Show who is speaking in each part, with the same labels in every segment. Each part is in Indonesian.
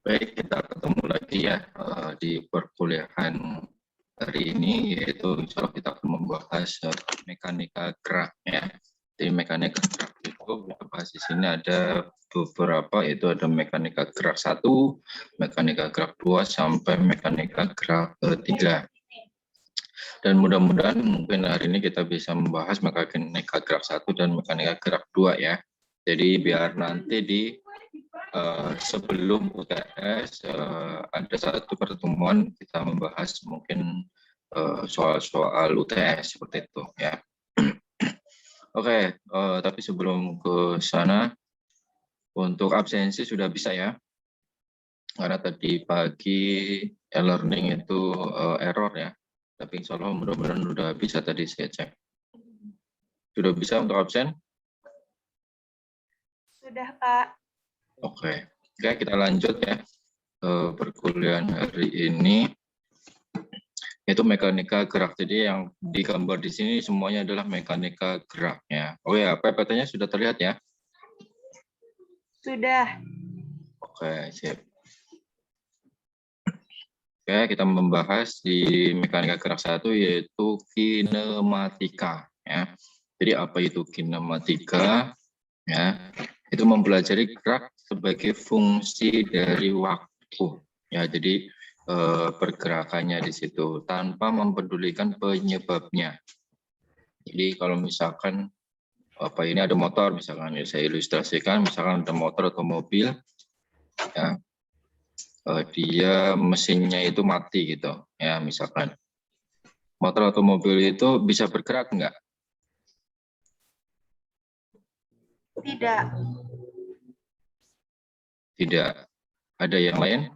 Speaker 1: Baik, kita ketemu lagi ya di perkuliahan hari ini, yaitu insya Allah kita akan membahas mekanika gerak ya. Di mekanika gerak itu kita bahas di sini ada beberapa, yaitu ada mekanika gerak 1, mekanika gerak 2, sampai mekanika gerak 3. Dan mudah-mudahan mungkin hari ini kita bisa membahas mekanika gerak 1 dan mekanika gerak 2 ya. Jadi biar nanti di sebelum UTS ada satu pertemuan kita membahas mungkin soal-soal UTS seperti itu ya. Oke, tapi sebelum ke sana, untuk absensi sudah bisa ya, karena tadi pagi e-learning itu error ya, tapi insya Allah mudah-mudahan sudah bisa tadi saya cek. Sudah bisa untuk absen?
Speaker 2: Sudah, Kak.
Speaker 1: Oke, kita lanjut ya. Perkuliahan hari ini itu mekanika gerak. Jadi yang digambar di sini semuanya adalah mekanika gerak ya. Oh ya, PPT-nya sudah terlihat ya?
Speaker 2: Sudah.
Speaker 1: Oke, siap. Oke, kita membahas di mekanika gerak 1 yaitu kinematika ya. Jadi apa itu kinematika? Ya, itu mempelajari gerak sebagai fungsi dari waktu. Ya, jadi pergerakannya di situ tanpa mempedulikan penyebabnya. Jadi kalau misalkan apa ini ada motor, misalkan ya saya ilustrasikan, misalkan ada motor atau mobil, ya, dia mesinnya itu mati gitu, ya misalkan motor atau mobil itu bisa bergerak enggak?
Speaker 2: Tidak.
Speaker 1: Tidak. Ada yang lain?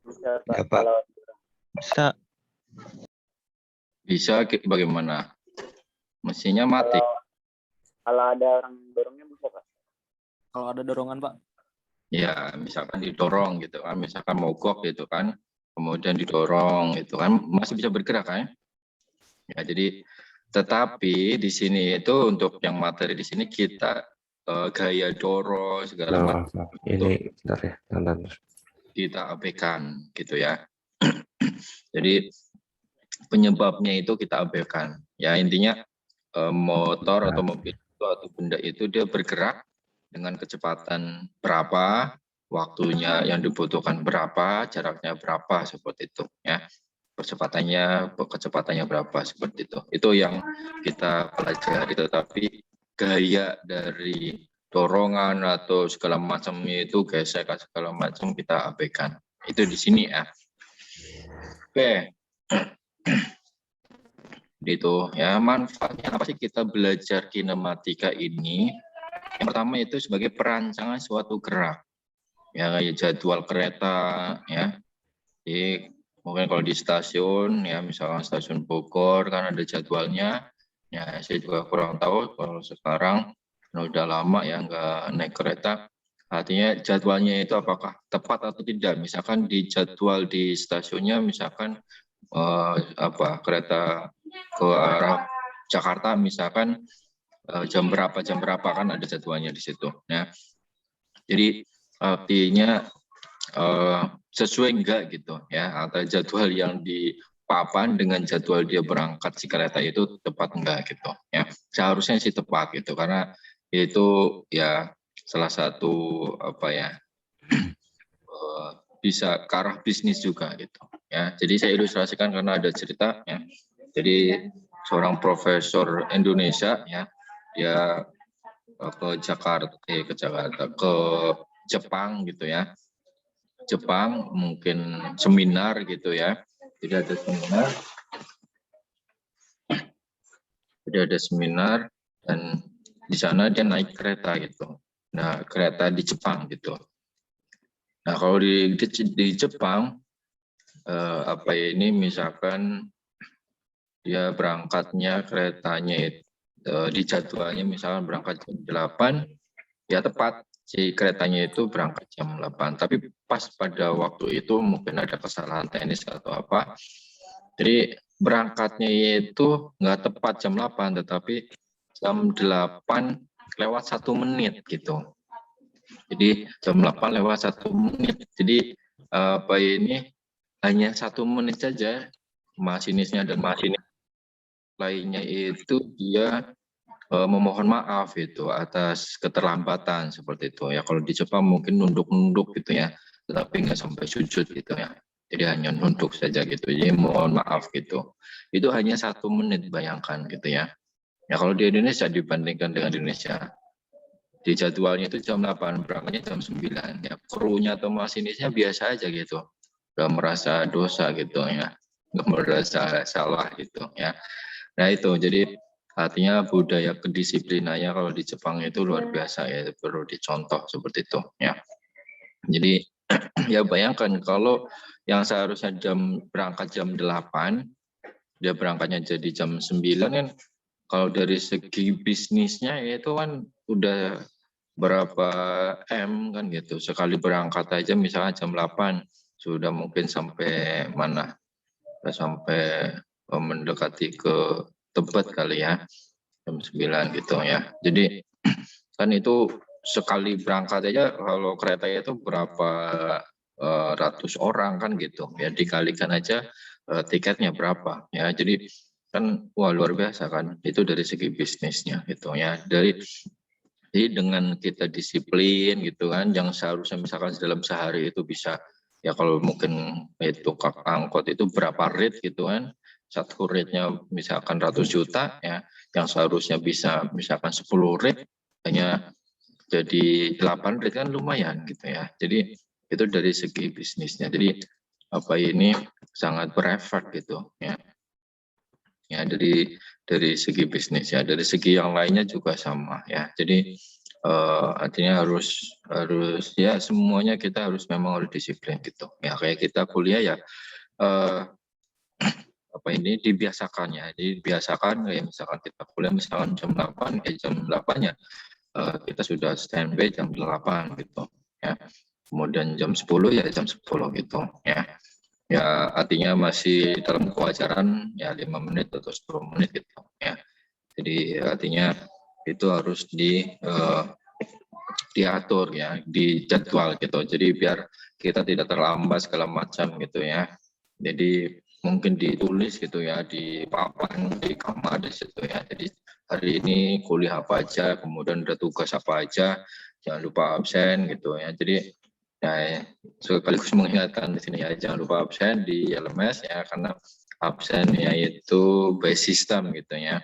Speaker 3: Bisa, Pak.
Speaker 4: Ya, Pak. Bisa.
Speaker 1: Bisa bagaimana? Mesinnya mati.
Speaker 3: Kalau ada orang dorongnya bisa, Pak.
Speaker 4: Kalau ada dorongan, Pak.
Speaker 1: Ya, misalkan didorong gitu kan, misalkan mogok gitu kan, kemudian didorong gitu kan, masih bisa bergerak kan? Ya, jadi tetapi di sini itu untuk yang materi di sini kita gaya dorong segala macam
Speaker 4: ini bentar ya,
Speaker 1: kita abaikan gitu ya. Jadi penyebabnya itu kita abaikan. Ya intinya motor atau mobil itu atau benda itu dia bergerak dengan kecepatan berapa, waktunya yang dibutuhkan berapa, jaraknya berapa seperti itu ya. Kecepatannya berapa seperti itu. Itu yang kita pelajari, tetapi gaya dari dorongan atau segala macamnya itu gesekan segala macam kita abaikan. Itu di sini ya. Oke. Itu ya, manfaatnya apa sih kita belajar kinematika ini? Yang pertama itu sebagai perancangan suatu gerak. Ya kayak jadwal kereta ya. Jadi mungkin kalau di stasiun ya, misalkan stasiun Bogor kan ada jadwalnya. Ya saya juga kurang tahu kalau sekarang udah lama ya nggak naik kereta. Artinya jadwalnya itu apakah tepat atau tidak. Misalkan di jadwal di stasiunnya misalkan kereta ke arah Jakarta misalkan jam berapa kan ada jadwalnya di situ ya. Jadi artinya sesuai enggak gitu ya, antara jadwal yang di papan dengan jadwal dia berangkat si kereta itu tepat enggak gitu ya. Seharusnya sih tepat gitu, karena itu ya salah satu apa ya bisa ke arah bisnis juga gitu ya. Jadi saya ilustrasikan karena ada cerita ya. Jadi seorang profesor Indonesia ya, dia ke Jepang gitu ya. Jepang mungkin seminar gitu ya. Jadi ada seminar dan di sana dia naik kereta gitu. Nah, kereta di Jepang gitu. Nah, kalau di Jepang ini misalkan dia berangkatnya keretanya di jadwalnya misalkan berangkat jam 8, ya tepat si keretanya itu berangkat jam 8. Tapi pas pada waktu itu mungkin ada kesalahan teknis atau apa. Jadi berangkatnya itu nggak tepat jam 8, tetapi jam 8 lewat 1 menit gitu. Jadi jam 8 lewat 1 menit. Jadi apa ini hanya 1 menit saja masinisnya dan masinis lainnya itu dia memohon maaf itu atas keterlambatan seperti itu ya. Kalau di Jepang mungkin nunduk-nunduk gitu ya, tetapi nggak sampai sujud gitu ya. Jadi hanya nunduk saja gitu. Jadi mohon maaf gitu. Itu hanya 1 menit, bayangkan gitu ya. Ya kalau di Indonesia dibandingkan dengan Indonesia, di jadwalnya itu jam 8, berangkatnya jam 9. Ya, krunya atau masinisnya biasa aja gitu. Nggak merasa dosa gitu ya. Nggak merasa salah gitu ya. Nah itu, jadi artinya budaya kedisiplinannya kalau di Jepang itu luar biasa ya, perlu dicontoh seperti itu ya. Jadi ya bayangkan kalau yang seharusnya berangkat jam 8, dia berangkatnya jadi jam 9 kan, kalau dari segi bisnisnya itu kan udah berapa M kan gitu. Sekali berangkat aja misalnya jam 8, sudah mungkin sampai mana? Sampai mendekati ke Tebet kali ya, jam 9 gitu ya. Jadi kan itu sekali berangkat aja kalau kereta itu berapa ratus orang kan gitu ya, dikalikan aja tiketnya berapa ya. Jadi kan wah luar biasa kan itu dari segi bisnisnya gitu ya. Jadi dengan kita disiplin gitu kan, yang seharusnya misalkan dalam sehari itu bisa ya, kalau mungkin itu angkot itu berapa rate gitu kan, satu rate-nya misalkan ratus juta ya, yang seharusnya bisa misalkan 10 rate hanya jadi 8 rate kan lumayan gitu ya. Jadi itu dari segi bisnisnya. Jadi apa ini sangat berefek gitu ya. Ya dari segi bisnis ya, dari segi yang lainnya juga sama ya. Jadi artinya harus ya semuanya kita harus memang harus disiplin gitu ya. Kayak kita kuliah ya apa ini dibiasakan ya. Jadi biasakan kayak misalkan kita kuliah misalkan jam 8 ya jam 8 ya kita sudah standby jam 8 gitu ya. Kemudian jam 10 ya jam 10 gitu ya. Ya artinya masih dalam kewajaran ya 5 menit atau 10 menit gitu ya. Jadi artinya itu harus diatur ya, dijadwal gitu. Jadi biar kita tidak terlambat segala macam gitu ya. Jadi mungkin ditulis gitu ya di papan di kamar di situ ya. Jadi hari ini kuliah apa aja, kemudian ada tugas apa aja, jangan lupa absen gitu ya. Jadi ya, sekaligus mengingatkan di sini ya, jangan lupa absen di LMS ya, karena absen ya itu by system gitu ya.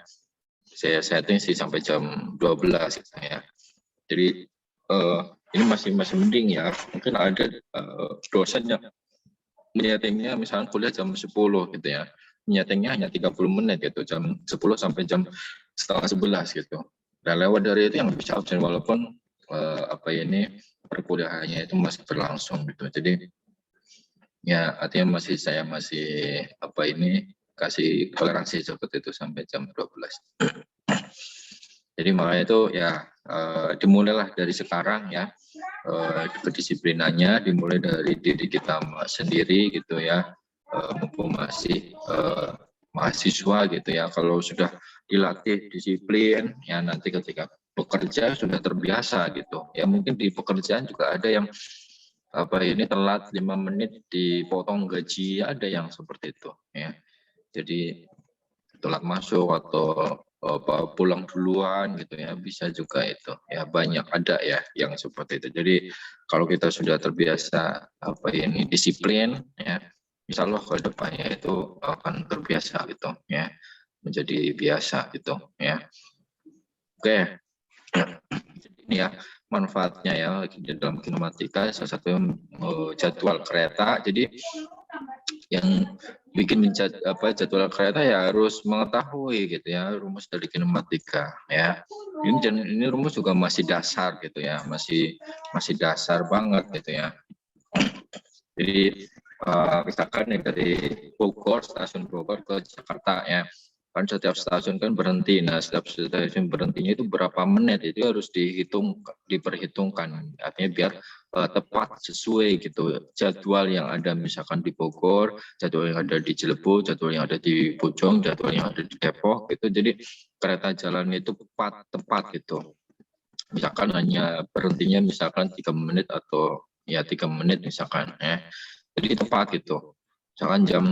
Speaker 1: Saya setting sih sampai jam 12 gitu ya. Jadi ini masih mending ya. Mungkin ada dosen yang menyetingnya misalnya kuliah jam 10 gitu ya. Menyetingnya hanya 30 menit gitu, jam 10 sampai jam setengah 11 gitu. Dan lewat dari itu yang bisa absen walaupun apa ini perkuliahannya itu masih berlangsung gitu. Jadi ya artinya saya masih apa ini kasih toleransi seperti itu sampai jam 12. Jadi makanya itu ya dimulailah dari sekarang ya, kedisiplinannya dimulai dari diri kita sendiri gitu ya, mumpung masih mahasiswa gitu ya. Kalau sudah dilatih disiplin ya, nanti ketika bekerja sudah terbiasa gitu ya. Mungkin di pekerjaan juga ada yang apa ini telat 5 menit dipotong gaji, ada yang seperti itu ya. Jadi telat masuk atau pulang duluan gitu ya, bisa juga itu ya, banyak ada ya yang seperti itu. Jadi kalau kita sudah terbiasa apa ini disiplin ya, insya Allah ke depannya itu akan terbiasa gitu ya, menjadi biasa gitu ya. Oke. Ini ya manfaatnya ya di dalam kinematika, salah satu jadwal kereta. Jadi yang bikin jadwal kereta ya harus mengetahui gitu ya rumus dari kinematika ya. Ini rumus juga masih dasar gitu ya, masih dasar banget gitu ya. Jadi misalkan dari Bogor, stasiun Bogor ke Jakarta ya, kan setiap stasiun kan berhenti. Nah setiap stasiun berhentinya itu berapa menit, itu harus diperhitungkan, artinya biar tepat sesuai gitu jadwal yang ada misalkan di Bogor, jadwal yang ada di Cilegon, jadwal yang ada di Bojong, jadwal yang ada di Depok gitu. Jadi kereta jalan itu tepat gitu. misalkan hanya berhentinya misalkan 3 menit atau ya 3 menit misalkan ya. Jadi tepat gitu. Misalkan jam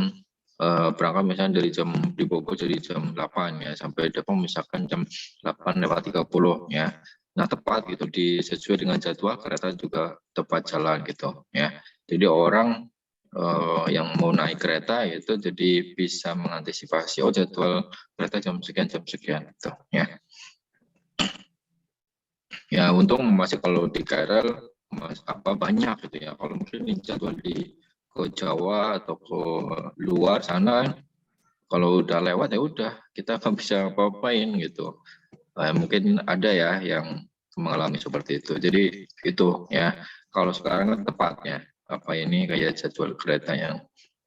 Speaker 1: berangkat misalnya dari jam di Bogor jadi jam 8 ya sampai Depok misalkan jam 8:30 ya. Nah tepat gitu sesuai dengan jadwal kereta juga tepat jalan gitu ya. Jadi orang yang mau naik kereta itu jadi bisa mengantisipasi oh jadwal kereta jam sekian gitu ya. Ya untung masih kalau di KRL banyak gitu ya. Kalau mungkin jadwal ke Jawa atau ke luar sana kalau udah lewat ya udah kita nggak bisa apa-apain gitu. Mungkin ada ya yang mengalami seperti itu. Jadi itu ya kalau sekarang kan tepat ya apa ini kayak jadwal kereta yang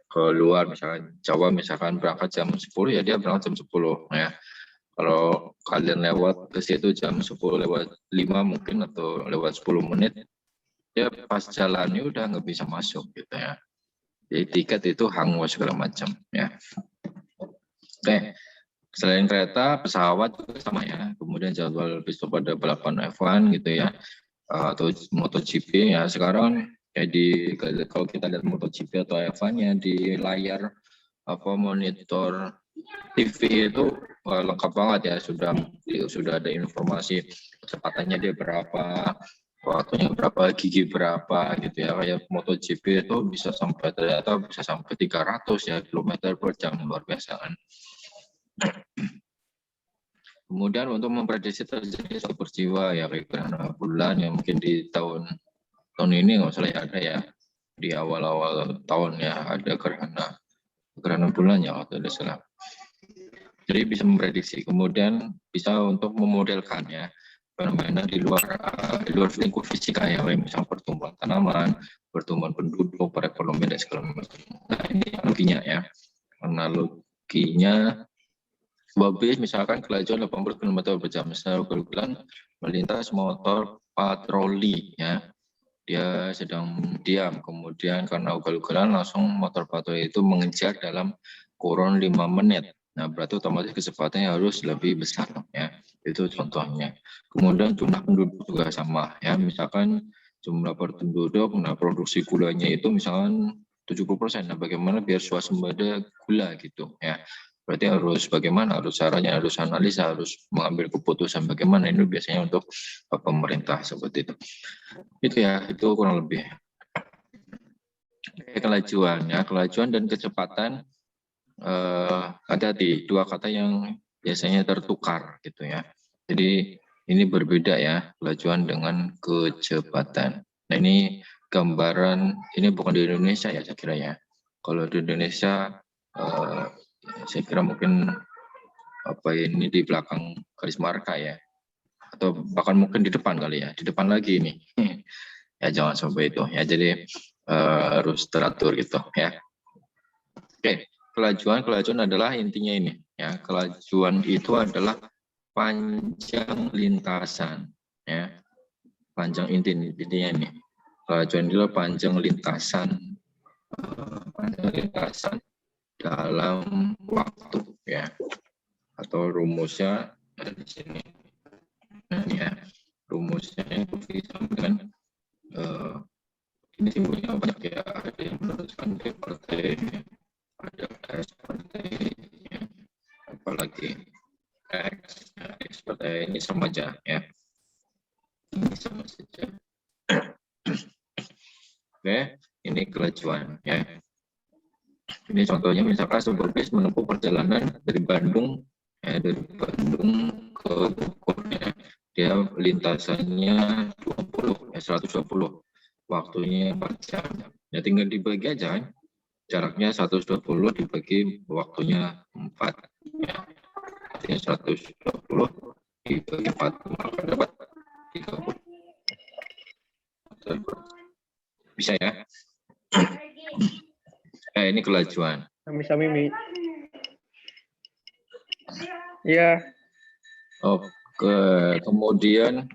Speaker 1: ke luar misalkan Jawa misalkan berangkat jam 10 ya dia berangkat jam 10 ya. Kalau kalian lewat ke situ jam 10:05 mungkin atau lewat 10 menit ya pas jalannya udah nggak bisa masuk gitu ya. Jadi tiket itu hangus segala macam ya. Oke, selain kereta, pesawat juga sama ya. Kemudian jadwal besok pada balapan F1 gitu ya, atau MotoGP ya. Sekarang jadi kalau kita lihat MotoGP atau F1 ya di layar monitor TV itu lengkap banget ya. Sudah ada informasi kecepatannya dia berapa, waktunya berapa, gigi berapa gitu ya. Kayak MotoGP itu ternyata bisa sampai 300 ya kilometer per jam, luar biasa kan. Kemudian untuk memprediksi terjadi suatu peristiwa ya kayak gerhana bulan yang mungkin di tahun ini nggak salah ya ada ya di awal-awal tahun ya ada gerhana bulan ya waktu itu salah. Jadi bisa memprediksi, kemudian bisa untuk memodelkan ya fenomena di luar lingkup fisika ya, misalnya pertumbuhan tanaman, pertumbuhan penduduk, perekonomian dan segala macam. Nah ini analoginya ya, analoginya sebuah bis misalkan kelajuan 80 km per jam, misalnya ugal-ugalan melintas motor patroli ya, dia sedang diam, kemudian karena ugal-ugalan langsung motor patroli itu mengejar dalam kurun 5 menit. Nah berarti otomatis kecepatannya harus lebih besar ya, itu contohnya. Kemudian jumlah penduduk juga sama ya, misalkan jumlah penduduk, nah produksi gulanya itu misalkan 70%. Nah bagaimana biar swasembada gula gitu ya. Berarti harus bagaimana, harus caranya, harus analisa, harus mengambil keputusan bagaimana. Ini biasanya untuk pemerintah seperti itu. Itu ya, itu kurang lebih. Kelajuan ya, kelajuan dan kecepatan hati-hati, dua kata yang biasanya tertukar gitu ya. Jadi ini berbeda ya, kelajuan dengan kecepatan. Nah ini gambaran, ini bukan di Indonesia ya saya kira ya. Kalau di Indonesia saya kira mungkin ini di belakang garis marka ya, atau bahkan mungkin di depan kali ya, di depan lagi ini. Ya jangan sampai itu ya, jadi harus teratur gitu ya. Oke, kelajuan adalah intinya ini ya, kelajuan itu adalah panjang lintasan ya, panjang intinya ini. Kelajuan itu adalah panjang lintasan dalam waktu ya, atau rumusnya ada di sini. Nah, ya, rumusnya itu bisa dengan ini simbolnya banyak ya, ada yang meneruskan partai, ada S partai, ya, apalagi X, ya, X partai ini sama aja ya, ini sama saja. Oke, ini kelajuan ya. Ini contohnya misalkan sebuah bis menempuh perjalanan dari Bandung ke Bogor ya. Dia lintasannya 120, waktunya 4 jam. Ya tinggal dibagi aja, jaraknya 120 dibagi waktunya 4 ya. Artinya 120 dibagi 4 maka dapat 30. Bisa ya. Ini kelajuan.
Speaker 5: Mimi. Ya.
Speaker 1: Oke, kemudian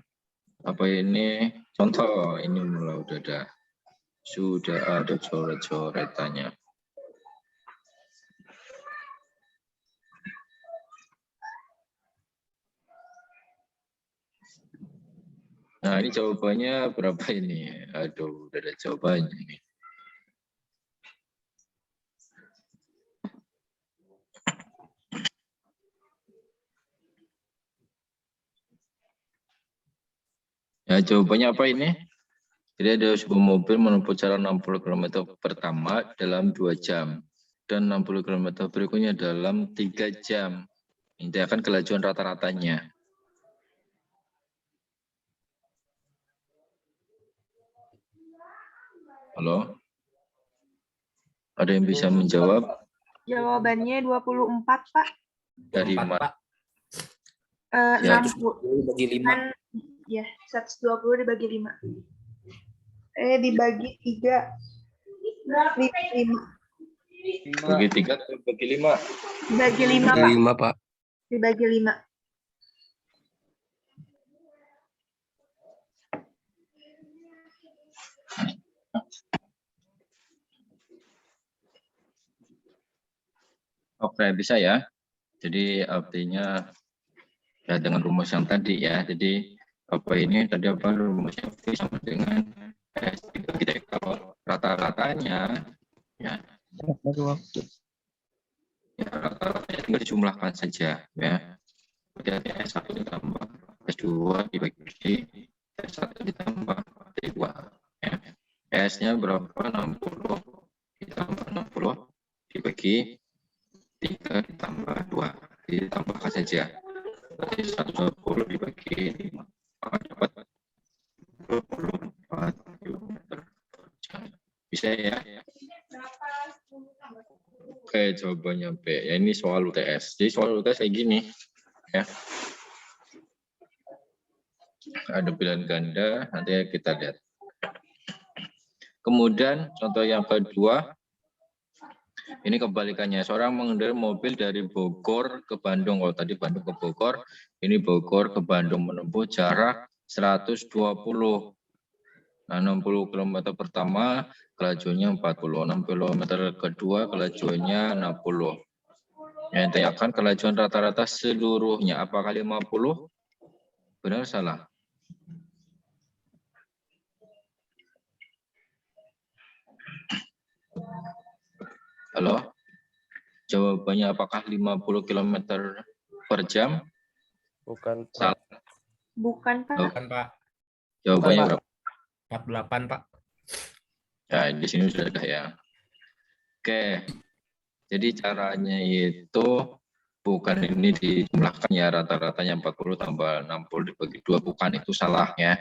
Speaker 1: ini contoh ini mulai sudah ada coret-coretannya. Nah, ini jawabannya berapa ini? Aduh, udah ada jawabannya ini. Ya, jawabannya apa ini? Jadi ada sebuah mobil menempuh jarak 60 km pertama dalam 2 jam. Dan 60 km berikutnya dalam 3 jam. Ini akan kelajuan rata-ratanya. Halo? Ada yang bisa menjawab?
Speaker 2: Jawabannya 24, Pak.
Speaker 1: Dari
Speaker 4: 4,
Speaker 1: mana?
Speaker 4: Pak.
Speaker 1: Ya.
Speaker 2: 60.
Speaker 4: Bagi 5.
Speaker 2: Kan, ya, 120 dibagi 5. Dibagi 3. 5.
Speaker 1: Bagi 3 atau bagi 5?
Speaker 2: Dibagi 5, Pak.
Speaker 5: 5, Pak.
Speaker 2: Dibagi 5.
Speaker 1: Oke, bisa ya. Jadi artinya ya dengan rumus yang tadi ya. Jadi apa ini tadi apa rumusnya V sama dengan S. Kita kalau rata-ratanya ya, ya rata-ratanya tinggal dijumlahkan saja ya. Berarti S1 ditambah S2 dibagi S1 ditambah S2 ya. S-nya berapa? 60 ditambah 60 dibagi 3 ditambah 2. Ditambahkan saja. Berarti 120 dibagi 5. Maka dapat 24 km per jam. Bisa ya? Oke, jawabannya B. Ya, ini soal UTS. Jadi soal UTS kayak gini. Ya. Ada pilihan ganda, nanti kita lihat. Kemudian contoh yang kedua, ini kebalikannya. Seorang mengendarai mobil dari Bogor ke Bandung. Kalau tadi Bandung ke Bogor, ini Bogor ke Bandung menempuh jarak 120. Nah, 60 km pertama kelajuannya 40. 6 km kedua kelajuannya 60. Yang ditanyakan kelajuan rata-rata seluruhnya. Apakah 50? Benar salah? Halo? Jawabannya apakah 50 km per jam?
Speaker 5: Bukan, Pak.
Speaker 1: Salah.
Speaker 2: Bukan, Pak.
Speaker 1: Oh,
Speaker 4: Bukan, Pak.
Speaker 1: jawabannya
Speaker 4: Bukan,
Speaker 1: berapa?
Speaker 4: 48, Pak.
Speaker 1: Ya, di sini sudah ada ya. Oke. Jadi caranya itu bukan ini dijumlahkan ya rata-ratanya 40 tambah 60 dibagi 2. Bukan, itu salah ya.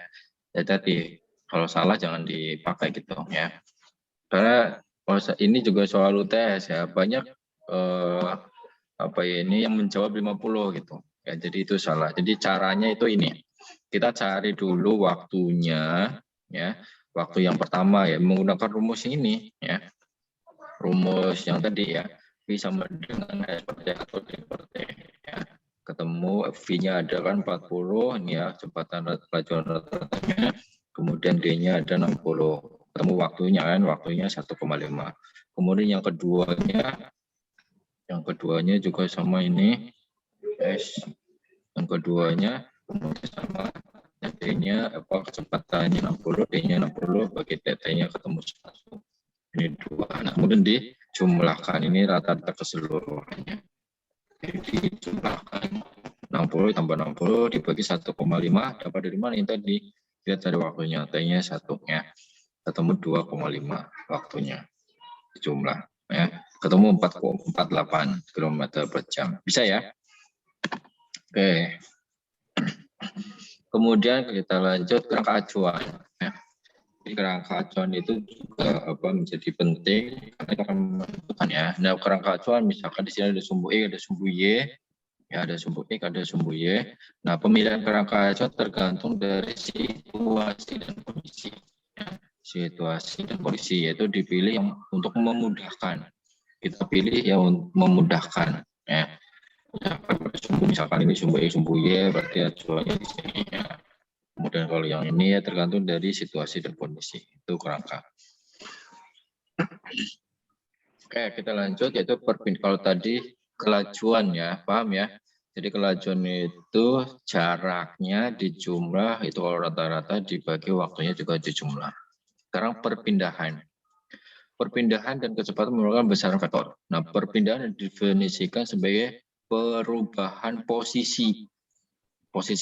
Speaker 1: Jadi kalau salah jangan dipakai gitu ya. Karena ini juga soal UTS ya, banyak apa ya, ini yang menjawab 50 gitu. Ya, jadi itu salah. Jadi caranya itu ini. Kita cari dulu waktunya ya. Waktu yang pertama ya menggunakan rumus ini ya. Rumus yang tadi ya. V sama dengan S per T atau D per T ya. Ketemu V-nya ada kan 40 ini ya, kecepatan kelajuan rata-ratanya. Kemudian D-nya ada 60. Ketemu waktunya kan, waktunya 1,5. Kemudian yang keduanya juga sama ini S. Yang keduanya kemudian sama D-nya apa kecepatannya 60, D-nya 60 bagi TT-nya ketemu 1. Ini 2. Nah, kemudian dijumlahkan ini rata-rata keseluruhannya. Jadi dijumlahkan 60 tambah 60 dibagi 1,5 dapat dari mana ini tadi? Lihat ada waktunya, T-nya 1 ya. Ketemu 2,5 waktunya jumlah ya. Ketemu 4,48 km per jam. Bisa ya? Oke. Kemudian kita lanjut kerangka acuan ya. Jadi kerangka acuan itu juga menjadi penting karena kita akan menentukan ya. Nah, kerangka acuan misalkan di sini ada sumbu X, ada sumbu Y, ya ada sumbu X, ada sumbu Y. Nah, pemilihan kerangka acuan tergantung dari situasi dan kondisi. Ya. Situasi dan kondisi yaitu dipilih yang untuk memudahkan. Kita pilih yang memudahkan. Ya. Sumbu misalkan ini sumbu X, sumbu Y, berarti acuannya di sini. Ya. Kemudian kalau yang ini ya tergantung dari situasi dan kondisi. Itu kerangka. Oke, kita lanjut yaitu kalau tadi kelajuan ya, paham ya? Jadi kelajuan itu jaraknya dijumlah, itu kalau rata-rata dibagi waktunya juga dijumlah. Sekarang perpindahan. Perpindahan dan kecepatan merupakan besaran vektor. Nah, perpindahan didefinisikan sebagai perubahan posisi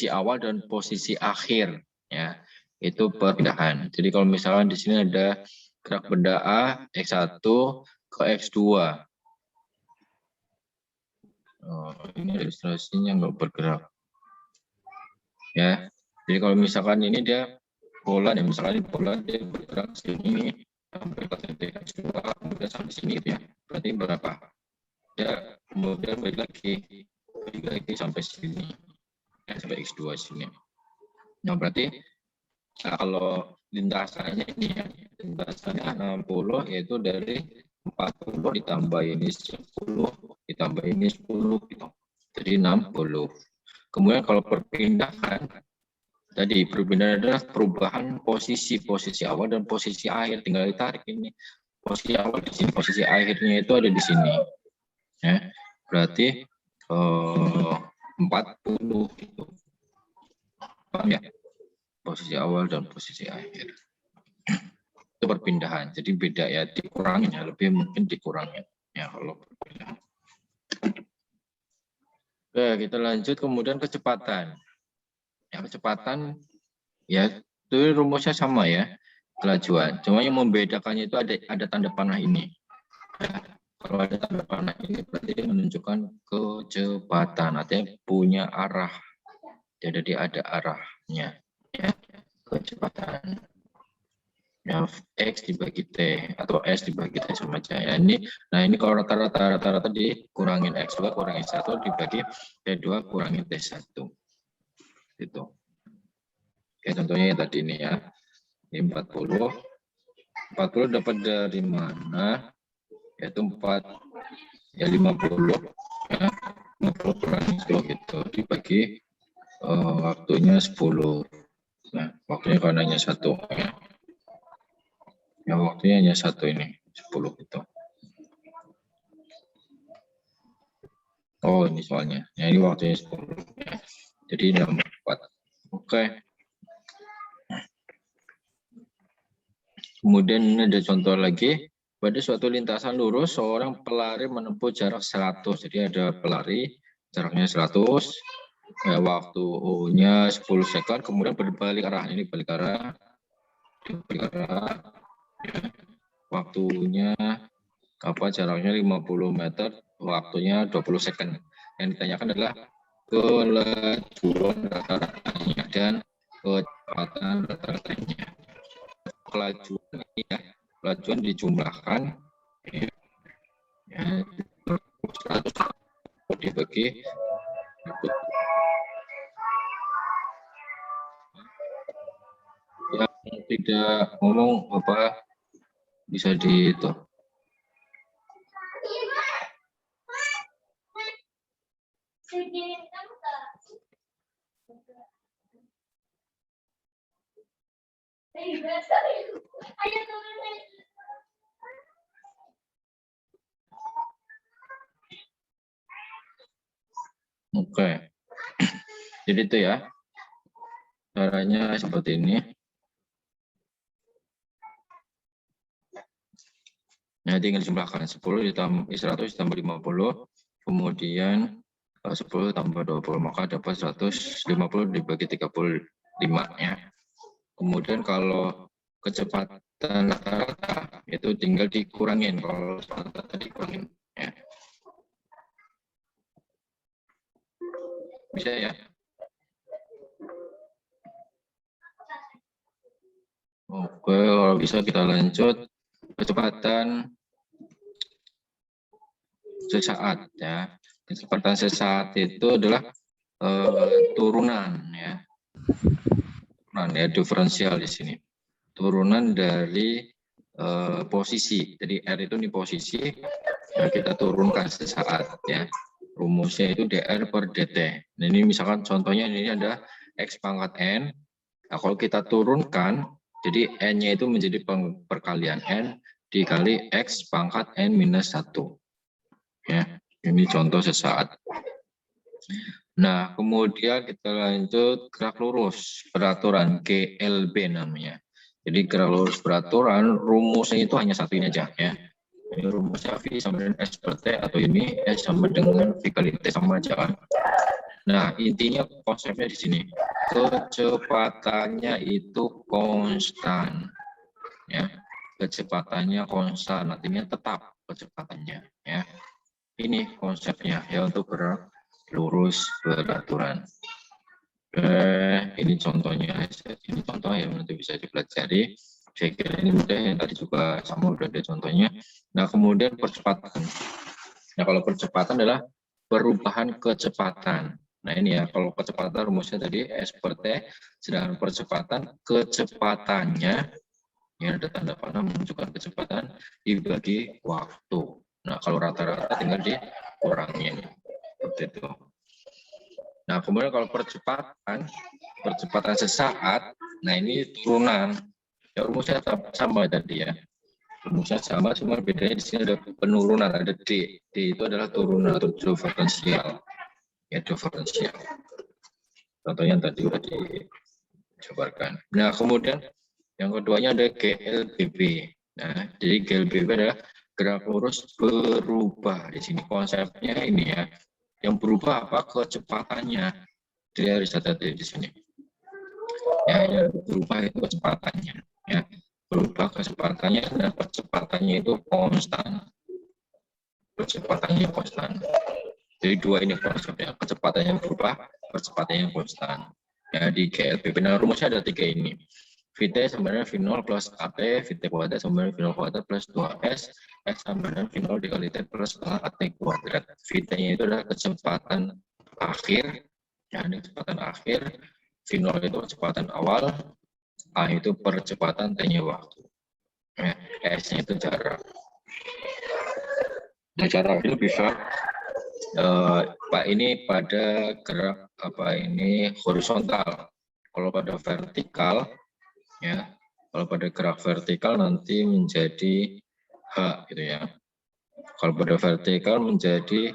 Speaker 1: awal dan posisi akhir, ya. Itu perpindahan. Jadi kalau misalnya di sini ada gerak benda A X1 ke X2. Oh, ini ilustrasinya nggak bergerak. Ya. Jadi kalau misalkan ini dia bola, ya misalkan ini bola dia bergerak sini sampai ke titik X2, kemudian sampai sini gitu ya. Berarti berapa? Ya, kemudian balik lagi sampai sini. Ya, sampai X2 sini. Nah, berarti kalau lintasannya ini ya, lintasannya 60 yaitu dari 40 ditambah ini 10 ditambah ini 10 gitu. Jadi 60. Kemudian kalau perpindahan tadi perpindahan adalah perubahan posisi awal dan posisi akhir, tinggal ditarik ini. Posisi awal di sini, posisi akhirnya itu ada di sini. Ya. Berarti 40 gitu. Paham ya? Posisi awal dan posisi akhir. Itu perpindahan. Jadi beda ya, dikurangin ya, lebih mungkin dikurangin ya kalau perpindahan. Oke, kita lanjut kemudian kecepatan. Ya, kecepatan ya itu rumusnya sama ya, kelajuan. Cuma yang membedakannya itu ada tanda panah ini. Ya, kalau ada tanda panah ini berarti menunjukkan kecepatan, artinya punya arah. Jadi ada arahnya ya, kecepatan. Ya, X dibagi T atau S dibagi T sama aja ya. Ini kalau rata-rata dikurangin X2 kurangin 1 dibagi T2 kurangin T1 gitu. Oke, contohnya tadi ini ya, ini 40 dapat dari mana? Yaitu 4 ya 50 ya, 50 kurangin 10 gitu dibagi waktunya 10. Nah, waktunya kan hanya 1 ya. Ya, waktunya hanya 1 ini, 10 gitu. Oh, ini soalnya. Ya, ini waktunya 10. Ya. Jadi 64. Oke. Kemudian ini ada contoh lagi. Pada suatu lintasan lurus, seorang pelari menempuh jarak 100. Jadi ada pelari, jaraknya 100. Ya, waktunya 10 second. Kemudian berbalik arah. Ini balik arah. Balik arah. Ya. Waktunya jaraknya 50 meter, waktunya 20 second. Yang ditanyakan adalah kelajuan rata-ratanya dan kecepatan rata-ratanya. Kelajuan ini ya, kelajuan dijumlahkan ya, 100 dibagi yang tidak ngomong apa bisa di itu. Oke. Jadi itu ya. Caranya seperti ini. Nah, tinggal jumlahkan 10 ditambah 100 ditambah 50, kemudian 10 tambah 20, maka dapat 150 dibagi 35 ya. Kemudian kalau kecepatan rata-rata itu tinggal dikurangin, kalau rata-rata dikurangin ya. Bisa ya? Oke, kalau bisa kita lanjut. Kecepatan sesaat ya. Kecepatan sesaat itu adalah turunan ya. Turunan ya, diferensial di sini. Turunan dari posisi. Jadi R itu di posisi, nah kita turunkan sesaat ya. Rumusnya itu dr per dt. Nah, ini misalkan contohnya ini ada X pangkat N. Nah, kalau kita turunkan, jadi N-nya itu menjadi perkalian N dikali X pangkat N minus 1. Ya, ini contoh sesaat. Nah, kemudian kita lanjut gerak lurus peraturan GLB namanya. Jadi gerak lurus peraturan rumusnya itu hanya satu ini aja ya. Ini rumusnya V sama dengan S per T atau ini S sama dengan V kali T sama aja kan. Nah, intinya konsepnya di sini. Kecepatannya itu konstan. Ya. Kecepatannya konstan, artinya tetap kecepatannya ya. Ini konsepnya ya untuk gerak lurus peraturan. Ini contohnya, ini contoh yang nanti bisa dipelajari. Saya kira ini mudah, yang tadi juga sama udah ada contohnya. Nah, kemudian percepatan. Nah, kalau percepatan adalah perubahan kecepatan. Nah, ini ya, kalau kecepatan rumusnya tadi S per T, sedangkan percepatan kecepatannya, ini ada tanda panah menunjukkan kecepatan dibagi waktu. Nah, kalau rata-rata tinggal dikurangin. Seperti itu. Nah, kemudian kalau percepatan sesaat, nah ini turunan. Ya, rumusnya sama tadi ya. Rumusnya sama, cuma bedanya di sini ada penurunan, ada D. D itu adalah turunan atau diferensial. Ya, diferensial. Contohnya tadi sudah dijabarkan. Nah, kemudian yang keduanya ada GLBB. Nah, jadi GLBB adalah gerak lurus berubah. Di sini konsepnya ini ya. Yang berubah apa? Kecepatannya. Dia harus hati-hati di sini. Ya, yang berubah itu kecepatannya. Ya, berubah kecepatannya dan percepatannya itu konstan. Percepatannya konstan. Jadi dua ini konsepnya. Kecepatannya berubah, percepatannya konstan. Ya, di GLBB. Nah, rumusnya ada tiga ini. Vt sama dengan V0 plus AT, Vt kuadrat sama dengan V0 kuadrat plus 2S, S sama dengan V0 dikali T plus AT kuadrat. Vt-nya itu adalah kecepatan akhir, ya, ini kecepatan akhir, V0 itu kecepatan awal, A itu percepatan, T-nya waktu. Ya, S-nya itu jarak. Nah, jarak ini bisa, Pak, ini pada gerak apa ini horizontal. Kalau pada vertikal, ya, kalau pada gerak vertikal nanti menjadi H gitu ya. Kalau pada vertikal menjadi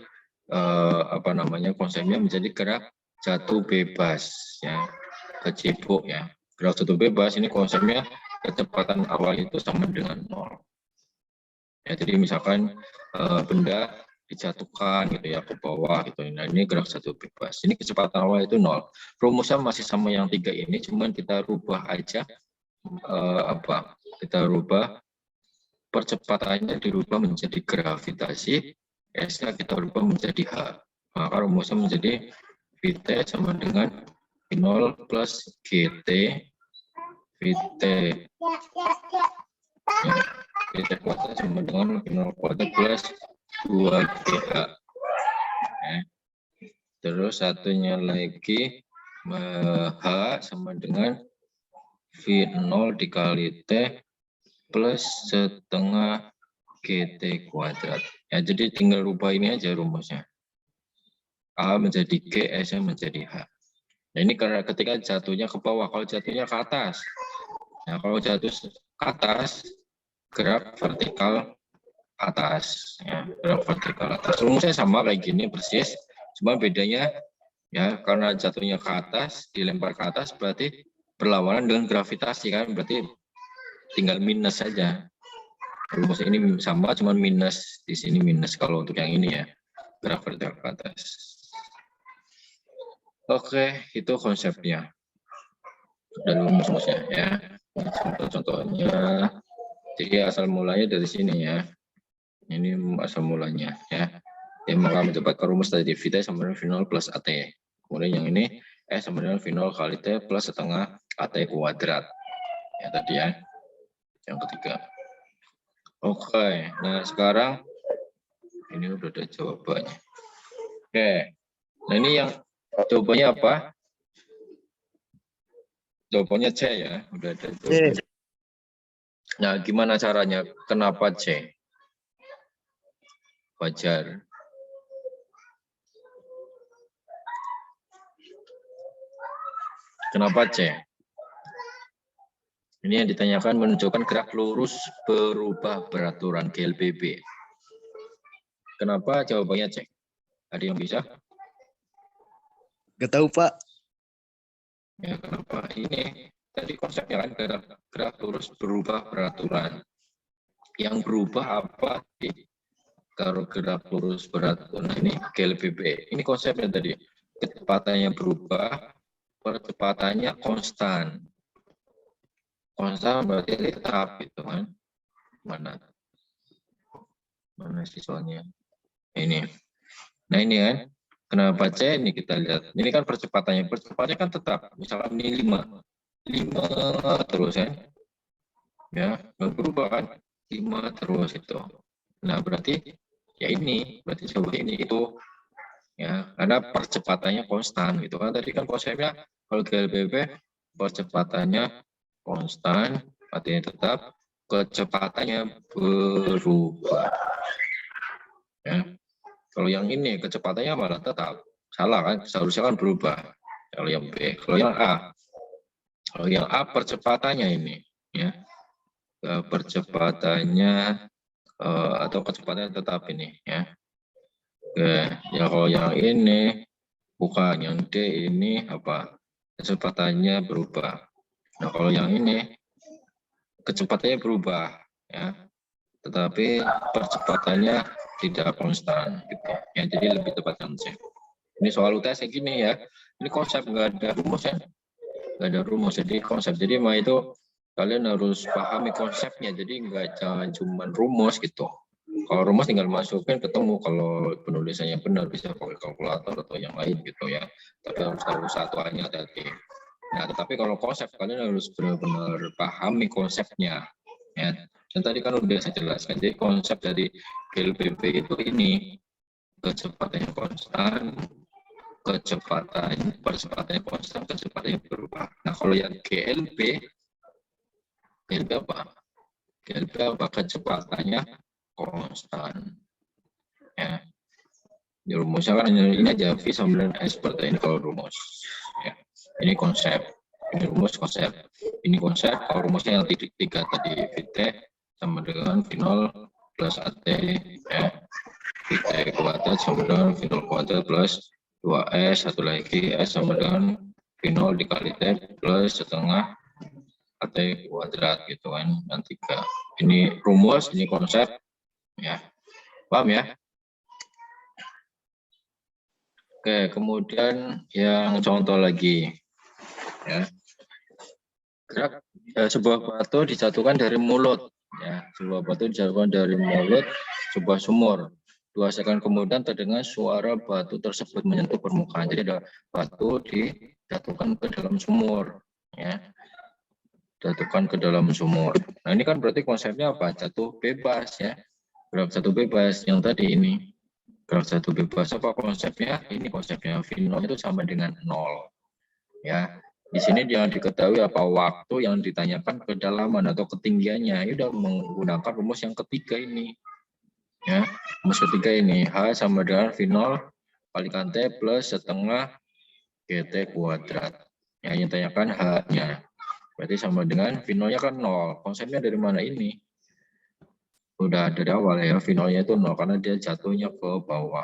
Speaker 1: apa namanya konsepnya menjadi gerak jatuh bebas ya, kecebok ya. Gerak jatuh bebas ini konsepnya kecepatan awal itu sama dengan 0. Ya, jadi misalkan benda dijatuhkan gitu ya ke bawah gitu. Nah, ini gerak jatuh bebas. Ini kecepatan awal itu 0. Rumusnya masih sama yang tiga ini, cuman kita rubah aja. Kita rubah percepatannya, dirubah menjadi gravitasi, S-nya kita rubah menjadi H, maka rumusnya menjadi Vt sama dengan V0 plus GT Vt ya, Vt kuadrat sama dengan V0 kuadrat plus 2GH ya. Terus satunya lagi H sama dengan V0 dikali T plus setengah GT kuadrat. Ya, jadi tinggal rubah ini aja rumusnya. A menjadi G, S-nya menjadi H. Nah, ini karena ketika jatuhnya ke bawah, kalau jatuhnya ke atas. Nah, kalau jatuh ke atas, gerak vertikal atas. Ya, gerak vertikal atas. Rumusnya sama kayak gini persis, cuma bedanya ya karena jatuhnya ke atas, dilempar ke atas berarti berlawanan dengan gravitasi kan, berarti tinggal minus saja. Rumus ini sama, cuman minus di sini minus kalau untuk yang ini ya, gerak vertikal ke atas. Oke, itu konsepnya dan rumusnya ya. Contoh-contohnya, jadi asal mulanya dari sini ya. Ini asal mulanya ya. Yang maka mendapatkan rumus tadi Vt sama dengan V0 plus AT. Kemudian yang ini S sama dengan V0 kali T plus setengah AT kuadrat. Ya tadi ya. Yang ketiga. Oke, nah sekarang ini udah ada jawabannya. Oke, nah ini yang jawabannya apa? Jawabannya C ya, udah ada jawabannya. Nah, gimana caranya? Kenapa C? Wajar. Kenapa C? Ini yang ditanyakan menunjukkan gerak lurus berubah beraturan GLBB. Kenapa jawabannya C? Ada yang bisa?
Speaker 6: Gak tahu Pak.
Speaker 1: Ya, kenapa? Ini tadi konsepnya kan gerak lurus berubah peraturan. Yang berubah apa? Kalau gerak lurus beraturan ini GLBB. Ini konsepnya tadi. Kecepatannya berubah, percepatannya konstan. Konstan berarti tetap gitu kan. Mana siswanya? Ini. Nah ini kan. Kenapa C ini kita lihat. Ini kan percepatannya kan tetap. Misalkan ini 5 terus ya. Ya, nggak berubah kan. 5 terus itu. Nah, berarti ya ini, berarti coba ini itu ya, karena percepatannya konstan gitu kan. Tadi kan konsepnya kalau GLBB percepatannya konstan, artinya tetap, kecepatannya berubah. Ya. Kalau yang ini kecepatannya malah tetap salah kan, seharusnya kan berubah. Kalau yang B, kalau yang A percepatannya ini ya, percepatannya atau kecepatannya tetap ini ya. Oke, ya kalau yang ini bukan, yang D ini apa? Kecepatannya berubah. Nah, kalau yang ini kecepatannya berubah ya. Tetapi percepatannya tidak konstan gitu. Ya, jadi lebih tepat konsep. Ini soal UTS kayak gini ya. Ini konsep, nggak ada rumus ya. Nggak ada rumus, jadi konsep. Jadi mah itu kalian harus pahami konsepnya, jadi jangan cuma rumus gitu. Kalau rumus tinggal masukin ketemu, kalau penulisannya benar bisa pakai kalkulator atau yang lain gitu ya. Tapi harus tahu satuannya tadi. Nah, tetapi kalau konsep kalian harus benar-benar pahami konsepnya ya. Dan tadi kan udah saya jelaskan, jadi konsep dari GLBB itu ini kecepatannya konstan, percepatannya konstan, kecepatannya berubah. Nah, kalau yang GLB apa? GLB apa? Kecepatannya konstan. Ya. Di rumusnya kan ini aja V sama dengan S seperti ini kalau rumus. Ya. Ini konsep. Ini rumus konsep. Ini konsep. Kalau rumusnya yang tiga tadi VT sama dengan V0 plus AT. Ya. VT kuadrat sama dengan V0 kuadrat plus 2S. Satu lagi S sama dengan V0 dikali T plus setengah AT kuadrat gitu kan. Dan 3. Ini rumus, ini konsep. Ya, paham ya? Oke, kemudian yang contoh lagi, ya. Gerak sebuah batu dijatuhkan dari mulut, ya. Sebuah batu dijatuhkan dari mulut sebuah sumur. 2 sekund kemudian terdengar suara batu tersebut menyentuh permukaan. Jadi ada batu dijatuhkan ke dalam sumur, ya. Jatuhkan ke dalam sumur. Nah ini kan berarti konsepnya apa? Jatuh bebas ya. Gerak jatuh bebas yang tadi ini. Gerak jatuh bebas apa konsepnya? Ini konsepnya V0 itu sama dengan 0. Ya. Di sini jangan diketahui apa waktu yang ditanyakan kedalaman atau ketinggiannya. Ini udah menggunakan rumus yang ketiga ini. Ya, rumus ketiga ini H sama dengan V0 kalikan T plus setengah GT kuadrat. Yang ditanyakan H-nya. Berarti sama dengan V0-nya kan 0. Konsepnya dari mana ini? Udah dari awal ya, V0-nya itu 0 karena dia jatuhnya ke bawah.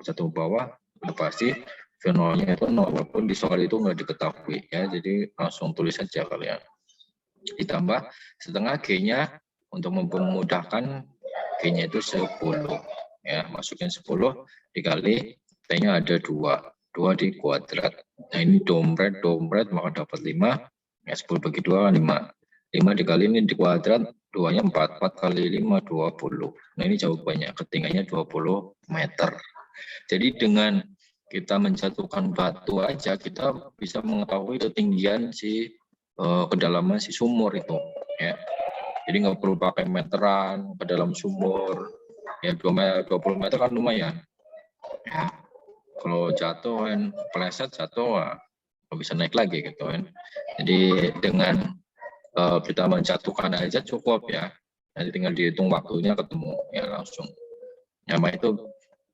Speaker 1: Jatuh ke bawah, udah pasti V0-nya itu 0 walaupun di soal itu nggak diketahui ya. Jadi langsung tulis saja kalian. Ditambah setengah G-nya untuk memudahkan G-nya itu 10 ya, masukin 10 dikali T-nya ada 2 di kuadrat. Nah ini dompret maka dapat 5 ya, 10 bagi 2 5 dikali ini di kuadrat 2-nya 4 kali 5 20. Nah ini jawabannya, ketinggiannya 20 meter. Jadi dengan kita menjatuhkan batu aja kita bisa mengetahui ketinggian kedalaman si sumur itu ya. Jadi nggak perlu pakai meteran ke dalam sumur ya. 20 meter kan lumayan ya. Kalau jatuh kan peleset jatuh nggak bisa naik lagi gitu kan. Jadi dengan kita menjatuhkan aja cukup ya. Nanti tinggal dihitung waktunya ketemu ya langsung. Nama itu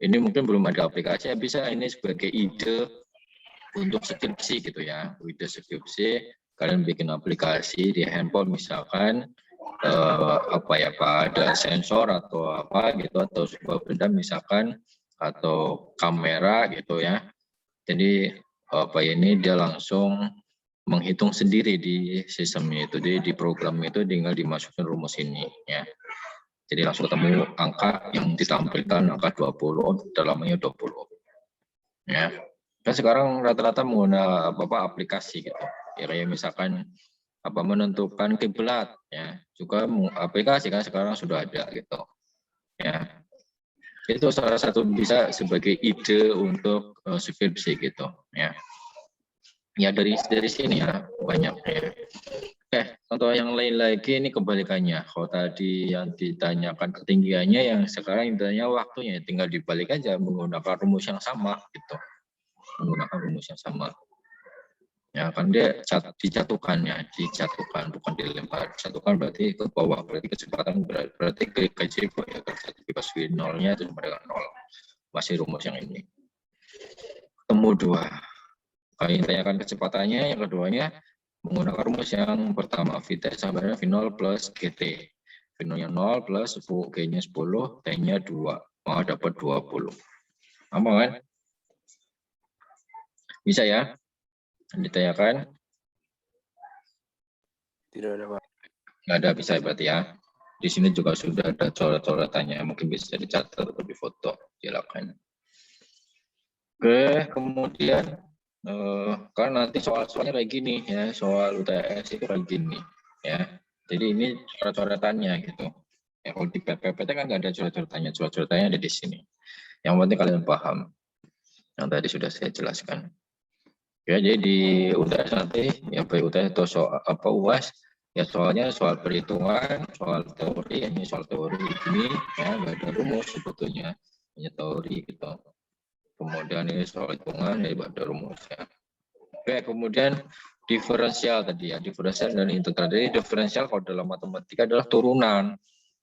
Speaker 1: ini mungkin belum ada aplikasi, bisa ini sebagai ide untuk skripsi gitu ya. Ide skripsi kalian bikin aplikasi di handphone misalkan ada sensor atau apa gitu atau sebuah benda misalkan atau kamera gitu ya. Jadi apa ini dia langsung menghitung sendiri di sistemnya itu, di program itu tinggal dimasukkan rumus ini ya. Jadi langsung ketemu angka yang ditampilkan angka 20, dalamnya 20. Ya. Dan sekarang rata-rata menggunakan aplikasi gitu. Ya kayak misalkan menentukan kiblat ya. Juga aplikasi kan sekarang sudah ada gitu. Ya. Itu salah satu bisa sebagai ide untuk skripsi gitu ya. Ya dari sini ya banyak ya. Contoh yang lain lagi ini kebalikannya. Kalau tadi yang ditanyakan ketinggiannya, yang sekarang ditanya waktunya, tinggal dibalik aja menggunakan rumus yang sama gitu. Menggunakan rumus yang sama. Ya kan dia dijatuhkan bukan dilempar. Dijatuhkan berarti ke bawah, berarti kecepatan berarti ke KJ ya, ke nolnya itu sama dengan 0. Masih rumus yang ini. Ketemu 2. Kalau yang ditanyakan kecepatannya, yang keduanya menggunakan rumus yang pertama, Vt sama dengan V0 plus GT. V0-nya 0 plus G-nya 10, T-nya 2. Maka dapat 20. Apa kan? Bisa ya? Ditanyakan?
Speaker 5: Tidak ada, Pak.
Speaker 1: Nggak ada, bisa berarti ya. Di sini juga sudah ada coret-coretannya. Mungkin bisa dicatat atau difoto. Silakan. Oke, kemudian kan nanti soal-soalnya kayak gini ya, soal UTS itu kayak gini ya. Jadi ini coret-coretannya gitu. Ya kalau di PPT kan nggak ada coret-coretannya, coret-coretannya ada di sini. Yang penting kalian paham. Yang tadi sudah saya jelaskan. Ya, jadi di UTS nanti ya baik UTS atau soal UAS ya soalnya soal perhitungan, soal teori, ini soal teori ini ya nggak ada rumus sebetulnya, hanya teori gitu. Kemudian ini soal hitungan, ya ada rumusnya. Oke, kemudian diferensial tadi ya, diferensial dan integral. Jadi diferensial kalau dalam matematika adalah turunan.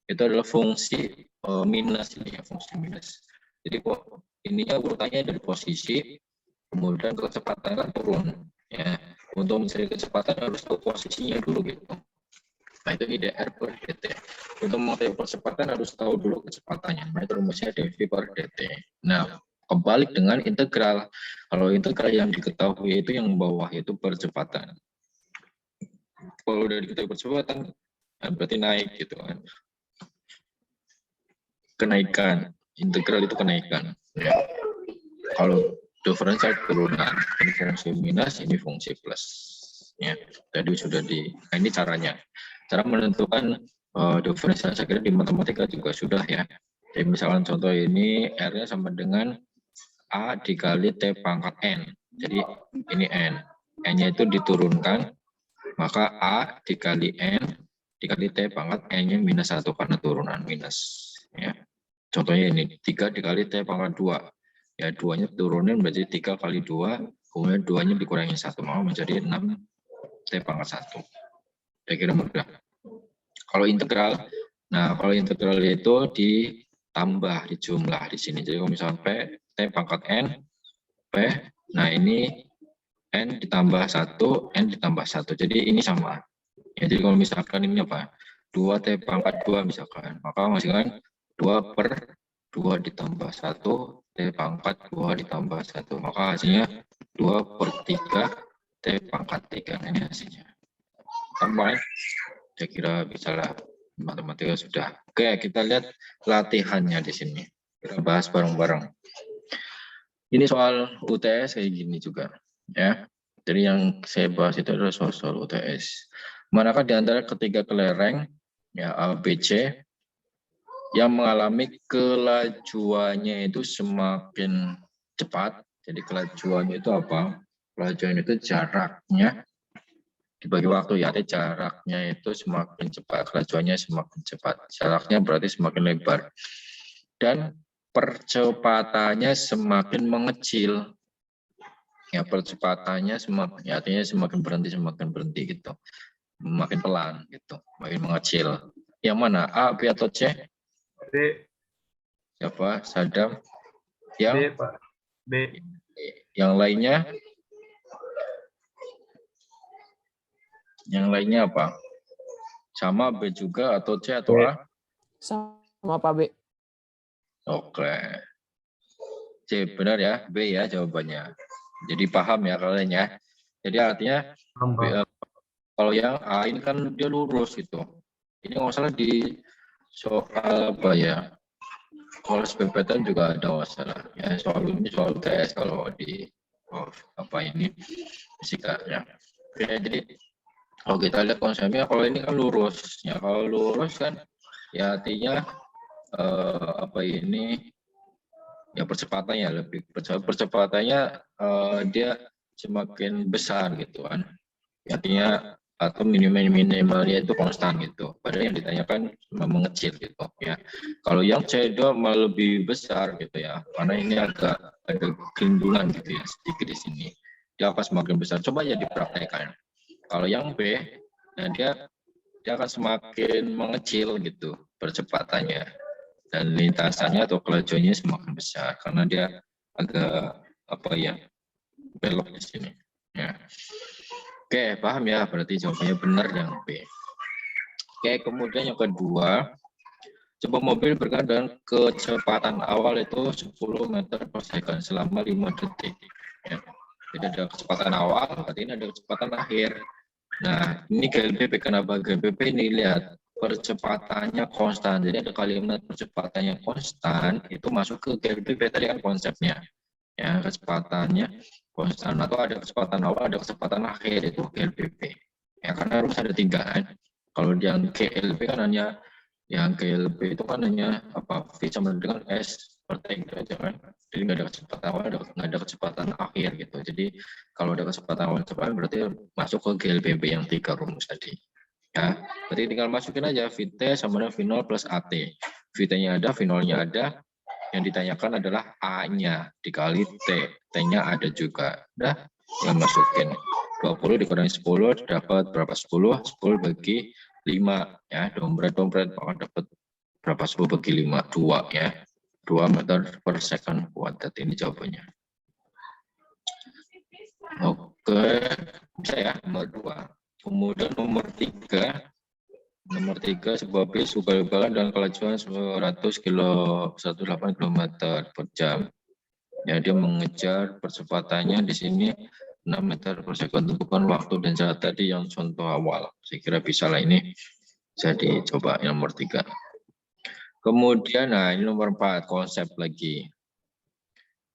Speaker 1: Itu adalah fungsi minus ini ya, fungsi minus. Jadi ininya urutannya dari posisi, kemudian kecepatan kan turun. Ya, untuk mencari kecepatan harus tahu posisinya dulu gitu. Nah itu IDR per dt. Untuk mengetahui kecepatan harus tahu dulu kecepatannya. Nah itu rumusnya dv per dt. Nah kebalik dengan integral. Kalau integral yang diketahui itu yang bawah itu percepatan. Kalau udah diketahui percepatan, berarti naik gitu kan. Kenaikan. Integral itu kenaikan. Ya. Kalau diferensial turunan, ini fungsi minus, ini fungsi plus. Ya, tadi sudah nah ini caranya. Cara menentukan diferensial saya kira di matematika juga sudah ya. Jadi misalkan contoh ini R-nya sama dengan A dikali T pangkat N. Jadi ini N. N-nya itu diturunkan, maka A dikali N dikali T pangkat N-nya minus 1 karena turunan minus. Ya. Contohnya ini 3 dikali T pangkat 2. Ya 2-nya turunin berarti 3 kali 2, kemudian 2-nya dikurangi 1, maka menjadi 6 T pangkat 1. Saya kira mudah. Kalau integral, nah kalau integral itu ditambah, dijumlah di sini. Jadi kalau misalnya P, T pangkat N, P, nah ini N ditambah 1, N ditambah 1. Jadi ini sama. Ya, jadi kalau misalkan ini apa? 2 T pangkat 2 misalkan. Maka masukkan 2 per 2 ditambah 1, T pangkat 2 ditambah 1. Maka hasilnya 2 per 3, T pangkat 3. Nah, ini hasilnya. Sama, saya kira bisa lah. Matematika sudah. Oke, kita lihat latihannya di sini. Kita bahas bareng-bareng. Ini soal UTS kayak gini juga. Ya. Jadi yang saya bahas itu adalah soal UTS. Manakah di antara ketiga kelereng, ya A, B, C, yang mengalami kelajuannya itu semakin cepat. Jadi kelajuannya itu apa? Kelajuan itu jaraknya dibagi waktu ya, jaraknya itu semakin cepat, kelajuannya semakin cepat. Jaraknya berarti semakin lebar. Dan percepatannya semakin mengecil. Ya, percepatannya semakin, ya, artinya semakin berhenti gitu. Makin pelan gitu, makin mengecil. Yang mana? A, B atau C?
Speaker 6: B.
Speaker 1: Siapa? Sadam? Yang
Speaker 6: B, Pak. B.
Speaker 1: Yang lainnya? Yang lainnya apa? Sama B juga atau C atau
Speaker 6: B.
Speaker 1: A?
Speaker 4: Sama Pak B.
Speaker 1: Oke. C benar ya, B ya jawabannya. Jadi paham ya kalian ya. Jadi artinya
Speaker 6: Paham, Pak.
Speaker 1: kalau yang A ini kan dia lurus gitu. Ini nggak salah di soal apa ya? Kalau SBMPTN juga ada masalah. Ya soal ini soal TS kalau di apa ini fisika ya. Oke, jadi kalau kita lihat konsepnya, kalau ini kan lurus. Ya kalau lurus kan ya artinya apa ini ya percepatannya lebih percepatannya dia semakin besar gitu kan. Artinya atau minimalnya itu konstan gitu. Padahal yang ditanyakan cuma mengecil gitu ya. Kalau yang C2 malah lebih besar gitu ya. Karena ini agak ada gelindungan gitu ya sedikit di sini. Dia akan semakin besar. Coba ya dipraktekkan. Kalau yang B, nah dia akan semakin mengecil gitu percepatannya. Dan lintasannya atau kelajuannya semakin besar karena dia agak apa ya belok di sini. Ya. Oke, paham ya? Berarti jawabannya benar yang B. Oke, kemudian yang kedua, coba mobil bergerak dengan kecepatan awal itu 10 meter per second selama 5 detik. Ya. Jadi ada kecepatan awal, berarti ini ada kecepatan akhir. Nah, ini GLBP. Kenapa GLBP ini? Lihat, percepatannya konstan. Jadi ada kalimat percepatannya konstan, itu masuk ke GLBP tadi kan konsepnya. Ya, kecepatannya konstan atau ada kecepatan awal, ada kecepatan akhir, itu GLBP. Ya, karena harus ada 3 kan. Kalau yang GLB kan hanya itu kan hanya apa V sama dengan S per T gitu aja kan. Jadi nggak ada kecepatan awal, nggak ada kecepatan akhir gitu. Jadi kalau ada kecepatan awal kecepatan berarti masuk ke GLBP yang 3 rumus tadi. Ya, berarti tinggal masukin aja VT sama dengan V0 plus AT. VT-nya ada, V0-nya ada. Yang ditanyakan adalah A-nya dikali T. T-nya ada juga. Udah, yang masukin 20 dikurangi 10 dapat berapa? 10 bagi 5 ya. Dompet dapat berapa? 10 bagi 5, 2 ya. 2 meter per second kuadrat, ini jawabannya. Oke, bisa ya nomor 2. Kemudian nomor 3. Nomor 3, sebuah bis ugal-ugalan dengan kelajuan 108 km per jam. Ya, dia mengejar percepatannya di sini 6 meter per second. Tentukan waktu dan jarak tadi yang contoh awal. Saya kira bisa lah ini. Jadi coba yang nomor 3. Kemudian, nah ini nomor 4, konsep lagi.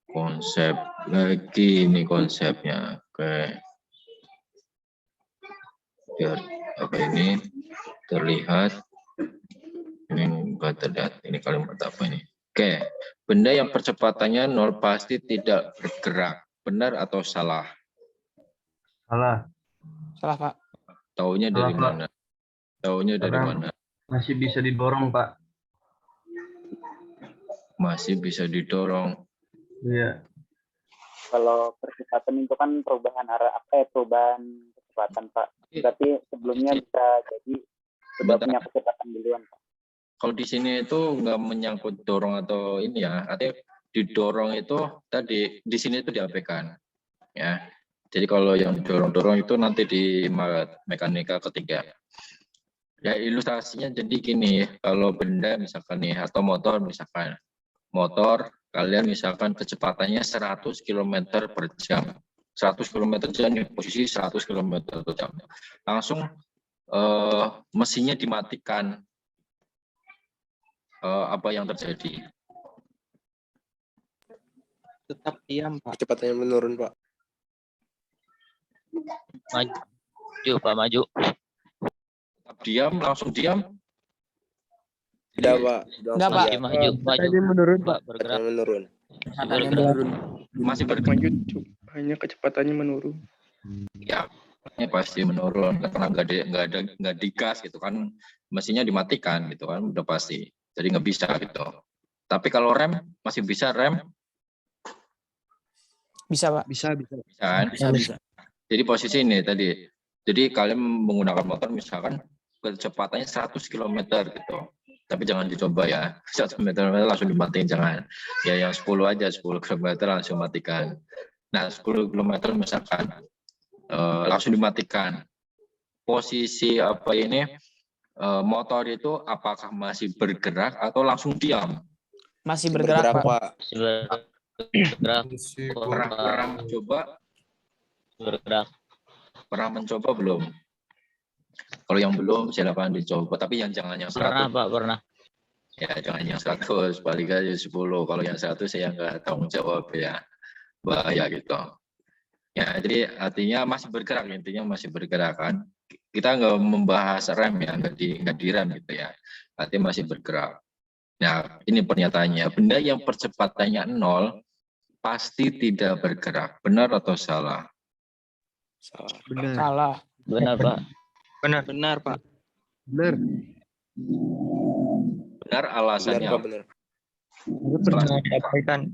Speaker 1: Konsep lagi, ini konsepnya. Oke. Biar apa ini terlihat. Ini terlihat, ini kalimat apa ini? Oke, benda yang percepatannya 0 pasti tidak bergerak. Benar atau salah?
Speaker 6: Salah.
Speaker 4: Salah, Pak.
Speaker 1: Taunya dari
Speaker 6: Salah, Pak.
Speaker 1: mana? Taunya dari
Speaker 6: Karena
Speaker 1: mana?
Speaker 6: masih bisa didorong, Pak.
Speaker 1: Masih bisa didorong.
Speaker 6: Iya.
Speaker 3: Kalau percepatan itu kan perubahan arah perubahan kecepatan, Pak. Berarti sebelumnya bisa jadi sudah punya kecepatan duluan, Pak.
Speaker 1: Kalau di sini itu nggak menyangkut dorong atau ini ya, artinya didorong itu tadi di sini itu diabaikan, ya. Jadi kalau yang didorong-dorong itu nanti di mekanika ketiga. Ya ilustrasinya jadi gini, kalau benda misalkan nih atau motor misalkan, motor kalian misalkan kecepatannya 100 km per jam, 100 km per jam, posisi 100 km per jam, langsung mesinnya dimatikan. Apa yang terjadi?
Speaker 7: Tetap diam, Pak.
Speaker 5: Kecepatannya menurun, Pak.
Speaker 8: Maju, Pak, maju.
Speaker 1: Tetap diam, langsung diam?
Speaker 5: Tidak, Pak.
Speaker 4: Enggak, Pak.
Speaker 8: Maju.
Speaker 7: Tadi menurun,
Speaker 8: Pak, bergerak.
Speaker 5: Kecepatannya menurun.
Speaker 8: Bergerak.
Speaker 1: Masih bergerak?
Speaker 7: Hanya kecepatannya menurun.
Speaker 1: Ya, ini pasti menurun karena nggak digas gitu kan, mesinnya dimatikan gitu kan, udah pasti. Jadi nggak bisa gitu. Tapi kalau rem masih bisa rem?
Speaker 4: Bisa, Pak.
Speaker 7: Bisa.
Speaker 1: Kan?
Speaker 7: Bisa.
Speaker 1: Jadi posisi ini tadi. Jadi kalian menggunakan motor misalkan kecepatannya 100 km gitu. Tapi jangan dicoba ya. 100 km langsung dimatiin, jangan. Ya yang 10 aja, 10 km langsung matikan. Nah 10 km misalkan langsung dimatikan. Posisi apa ini motor itu apakah masih bergerak atau langsung diam?
Speaker 4: Masih bergerak, Pak.
Speaker 5: Pak.
Speaker 8: bergerak,
Speaker 1: pernah mencoba belum? Kalau yang belum silakan dicoba, tapi jangan yang 100.
Speaker 8: Pernah Pak, pernah.
Speaker 1: Ya jangan yang 100, paling aja 10. Kalau yang 100 saya nggak tanggung jawab ya, bahaya gitu. Ya jadi artinya masih bergerak, intinya masih bergerak kan. Kita nggak membahas rem ya, nggak direm gitu ya. Artinya masih bergerak. Nah ini pernyataannya, benda yang percepatannya 0 pasti tidak bergerak. Benar atau salah?
Speaker 5: Salah.
Speaker 7: Benar.
Speaker 4: Salah.
Speaker 8: Benar Pak.
Speaker 7: Benar, Pak.
Speaker 6: Benar.
Speaker 1: Benar alasannya.
Speaker 5: Benar.
Speaker 7: Pernah diabaikan.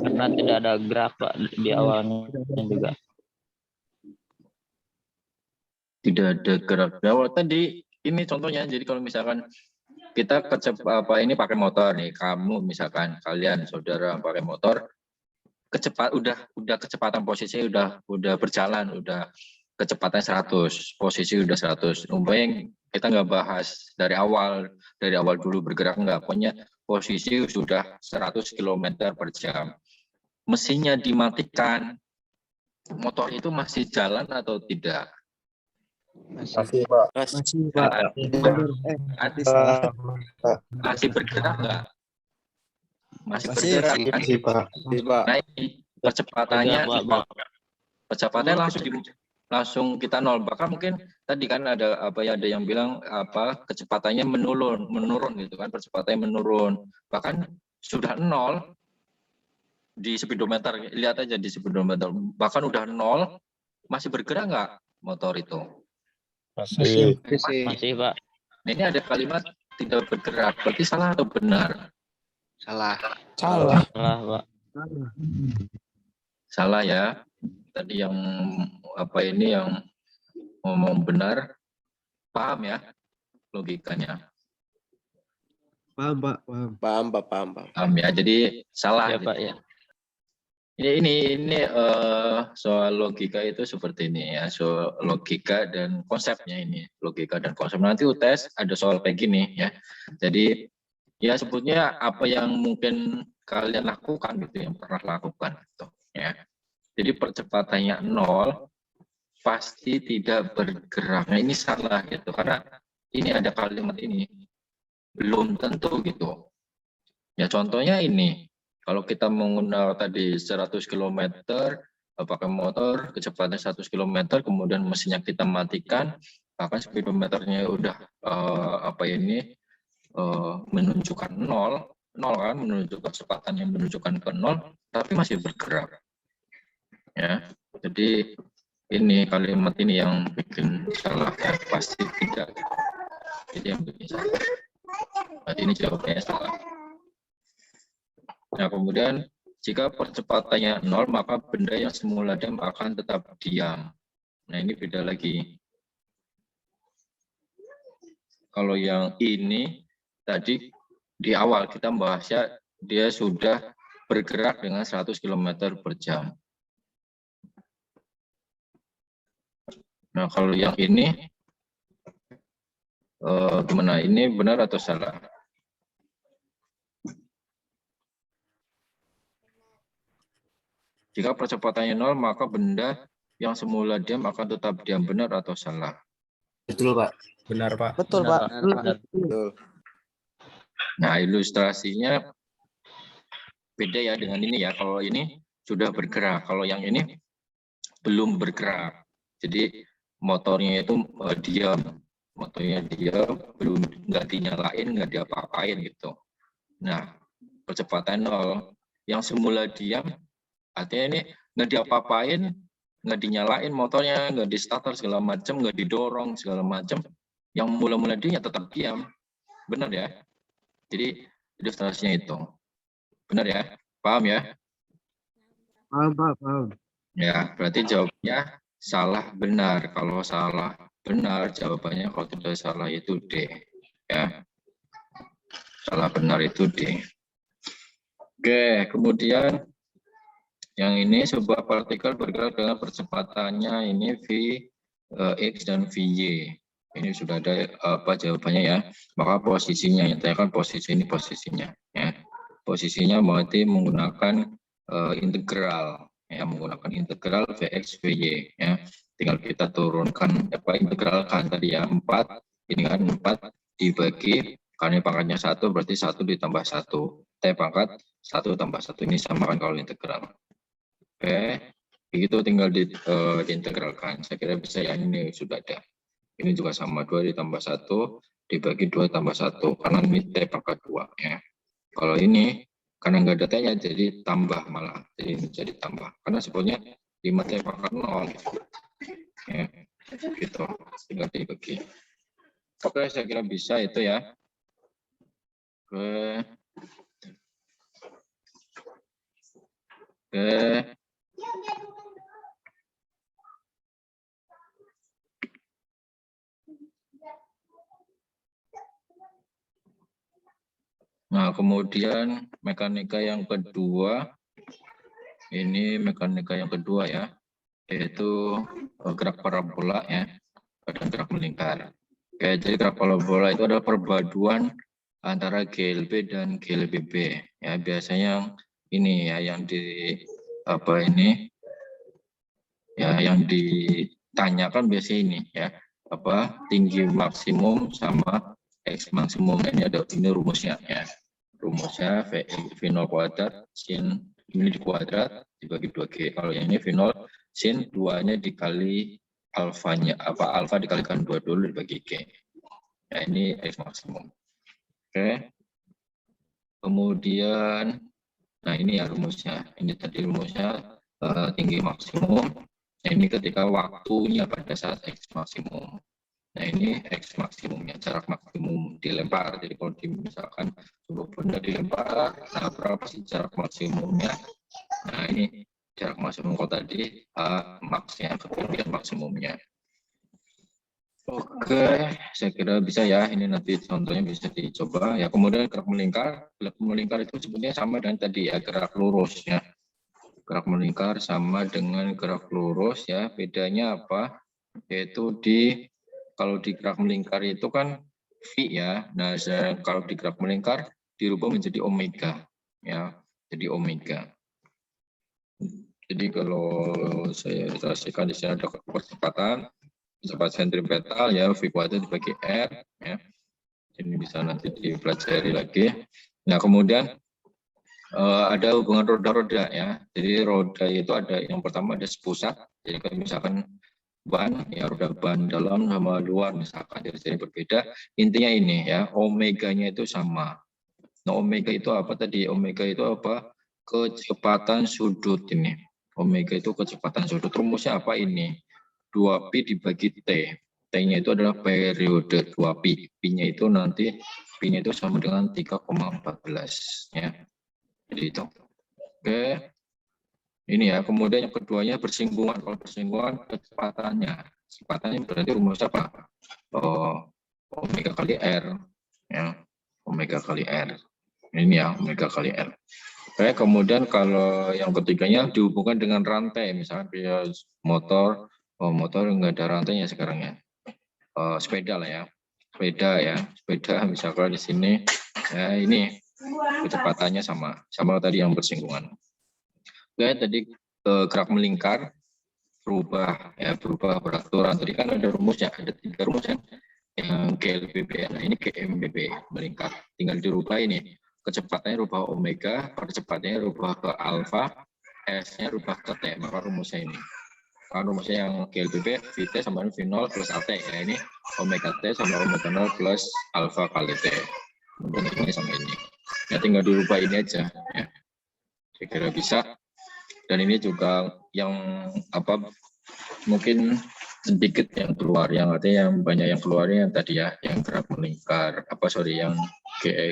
Speaker 8: Karena tidak ada gerak Pak di awalnya juga.
Speaker 1: Tidak ada gerak. Nah, tadi ini contohnya, jadi kalau misalkan kita ini pakai motor nih, kamu misalkan kalian saudara pakai motor, udah kecepatan posisi udah berjalan, udah kecepatan 100, posisi udah 100. Umpamanya kita nggak bahas dari awal dulu bergerak, nggak, pokoknya posisi sudah 100 km per jam. Mesinnya dimatikan, motor itu masih jalan atau tidak?
Speaker 5: Masih, Pak.
Speaker 1: Masih bergerak nggak? Masih
Speaker 5: Masih,
Speaker 1: bergerak kan?
Speaker 5: Masih, Pak.
Speaker 1: Nah ini kecepatannya langsung kita nol. Bahkan mungkin tadi kan ada yang bilang kecepatannya menurun gitu kan, percepatannya menurun. Bahkan sudah 0 di speedometer, lihat aja di speedometer, bahkan udah 0 masih bergerak nggak motor itu?
Speaker 5: Masih.
Speaker 8: Masih Pak.
Speaker 1: Nah, ini ada kalimat tidak bergerak, berarti salah atau benar?
Speaker 7: Salah.
Speaker 4: Salah.
Speaker 8: Salah Pak.
Speaker 1: Salah ya. Tadi yang yang ngomong benar, paham ya logikanya?
Speaker 6: Paham, Pak. Paham.
Speaker 1: Paham ya. Jadi salah.
Speaker 8: Ya
Speaker 1: gitu.
Speaker 8: Pak ya.
Speaker 1: Ini soal logika itu seperti ini ya, soal logika dan konsepnya ini, logika dan konsep. Nanti UTS ada soal kayak gini ya. Jadi ya sebutnya apa yang mungkin kalian lakukan gitu, yang pernah lakukan gitu ya. Jadi percepatannya 0 pasti tidak bergerak. Nah ini salah gitu, karena ini ada kalimat ini belum tentu gitu. Ya contohnya ini. Kalau kita menggunakan tadi 100 km pakai motor, kecepatan 100 km, kemudian mesinnya kita matikan, bahkan speedometernya udah menunjukkan 0 kan, menunjukkan kecepatan yang menunjukkan ke 0, tapi masih bergerak. Ya, jadi ini kalimat ini yang bikin salah ya, pasti tidak. Jadi yang bikin salah. Berarti ini jawabannya salah. Nah, kemudian jika percepatannya 0, maka benda yang semula diam akan tetap diam. Nah, ini beda lagi. Kalau yang ini tadi di awal kita bahasnya dia sudah bergerak dengan 100 km per jam. Nah, kalau yang ini gimana? Ini benar atau salah? Jika percepatannya 0, maka benda yang semula diam akan tetap diam. Benar atau salah?
Speaker 5: Betul, Pak.
Speaker 7: Benar, Pak.
Speaker 4: Betul,
Speaker 8: Benar,
Speaker 4: Pak.
Speaker 5: Betul.
Speaker 1: Nah, ilustrasinya beda ya dengan ini ya. Kalau ini sudah bergerak, kalau yang ini belum bergerak. Jadi motornya itu diam. Motornya diam, belum, nggak dinyalain, nggak diapa-apain gitu. Nah, percepatan 0. Yang semula diam, artinya ini nggak diapa-apain, nggak dinyalain motornya, nggak di starter segala macam, nggak didorong segala macam. Yang mula-mula dia tetap diam. Benar ya? Jadi ilustrasinya itu. Benar ya? Paham ya?
Speaker 6: Paham, Pak. Paham.
Speaker 1: Ya, berarti jawabnya salah benar. Kalau salah benar, jawabannya kalau tidak salah itu D. Ya. Salah benar itu D. Oke, kemudian yang ini sebuah partikel bergerak dengan percepatannya ini Vx dan Vy. Ini sudah ada jawabannya ya. Maka posisinya, ya kan posisi ini posisinya. Ya. posisinya berarti menggunakan integral, ya, menggunakan integral Vx Vy, ya. Tinggal kita turunkan integralkan tadi ya 4, ini kan 4 dibagi karena pangkatnya 1 berarti 1 ditambah 1. T pangkat 1 tambah 1 ini samakan kalau integral. Oke, begitu tinggal diintegralkan. Saya kira bisa ya, ini sudah ada. Ini juga sama 2 ditambah 1 dibagi 2 tambah 1 karena ini T pangkat 2 ya. Kalau ini karena nggak ada T-nya jadi tambah malah, jadi menjadi tambah karena sebetulnya 5 T pangkat 0 gitu. Ya, gitu tinggal dibagi. Oke, saya kira bisa itu ya. Oke. Nah, kemudian mekanika yang kedua, ini mekanika yang kedua ya, yaitu gerak parabola ya, dan gerak melingkar. Oke, jadi gerak parabola itu adalah perpaduan antara GLB dan GLBB ya. Biasanya ini ya yang yang ditanyakan biasanya ini ya, tinggi maksimum sama X maksimum. Ini ada ini rumusnya ya. Rumusnya V0 kuadrat sin ini di kuadrat dibagi 2G. Kalau yang ini V0 sin 2-nya dikali alfanya, alfa dikalikan 2 dulu dibagi G. Ya, ini X maksimum. Oke. Kemudian nah ini ya rumusnya. Ini tadi rumusnya tinggi maksimum. Nah, ini ketika waktunya pada saat X maksimum. Nah, ini X maksimumnya, jarak maksimum dilempar. Jadi kalau misalkan sebuah benda dilempar, nah berapa sih jarak maksimumnya? Nah, ini jarak maksimum kalau tadi maksnya, ketinggian maksimumnya. Oke, saya kira bisa ya. Ini nanti contohnya bisa dicoba. Ya, kemudian gerak melingkar itu sebenarnya sama dengan tadi ya, gerak lurus ya. Gerak melingkar sama dengan gerak lurus ya. Bedanya apa? Yaitu kalau di gerak melingkar itu kan V ya. Nah, kalau di gerak melingkar dirubah menjadi omega ya. Jadi omega. Jadi kalau saya ilustrasikan di sini ada kecepatan sentripetal ya, V kuadrat dibagi R ya. Ini bisa nanti dipelajari lagi. Nah, kemudian ada hubungan roda-roda ya. Jadi roda itu ada yang pertama ada sepusat. Jadi kalau misalkan ban ya, roda ban dalam sama luar misalkan dari sini berbeda, intinya ini ya, omeganya itu sama. Nah, omega itu apa tadi? Omega itu apa? Kecepatan sudut ini. Omega itu kecepatan sudut. Rumusnya apa ini? 2pi dibagi T. T-nya itu adalah periode 2pi. Pi-nya itu nanti pi-nya itu sama dengan 3,14 ya. Jadi itu. Oke. Ini ya, kemudian yang keduanya bersinggungan. Kalau bersinggungan kecepatannya berarti rumus apa? Omega kali R ya, omega kali R. Ini ya, omega kali R. Oke, kemudian kalau yang ketiganya dihubungkan dengan rantai, misalnya via motor, motor nggak ada rantainya sekarang ya. Sepeda lah ya, sepeda misalkan di sini ya, ini kecepatannya sama tadi yang bersinggungan. Oke, tadi gerak melingkar berubah peraturan. Tadi kan ada rumusnya, ada 3 rumus yang GLBB. Nah, ini GMBB melingkar. Tinggal dirubah ini. Kecepatannya rubah omega, percepatannya rubah ke alfa, S-nya rubah ke T. Maka rumusnya ini. Kalau rumusnya yang GLBB, VT sama V0 plus AT. Ya, ini omega T sama omega 0 plus alfa kali T. Kemudian ini sama ini. Ya, tinggal dirubah ini aja. Ya. Saya kira bisa. Dan ini juga yang mungkin sedikit yang keluar, yang artinya yang banyak yang keluarnya yang tadi ya, yang gerak melingkar, yang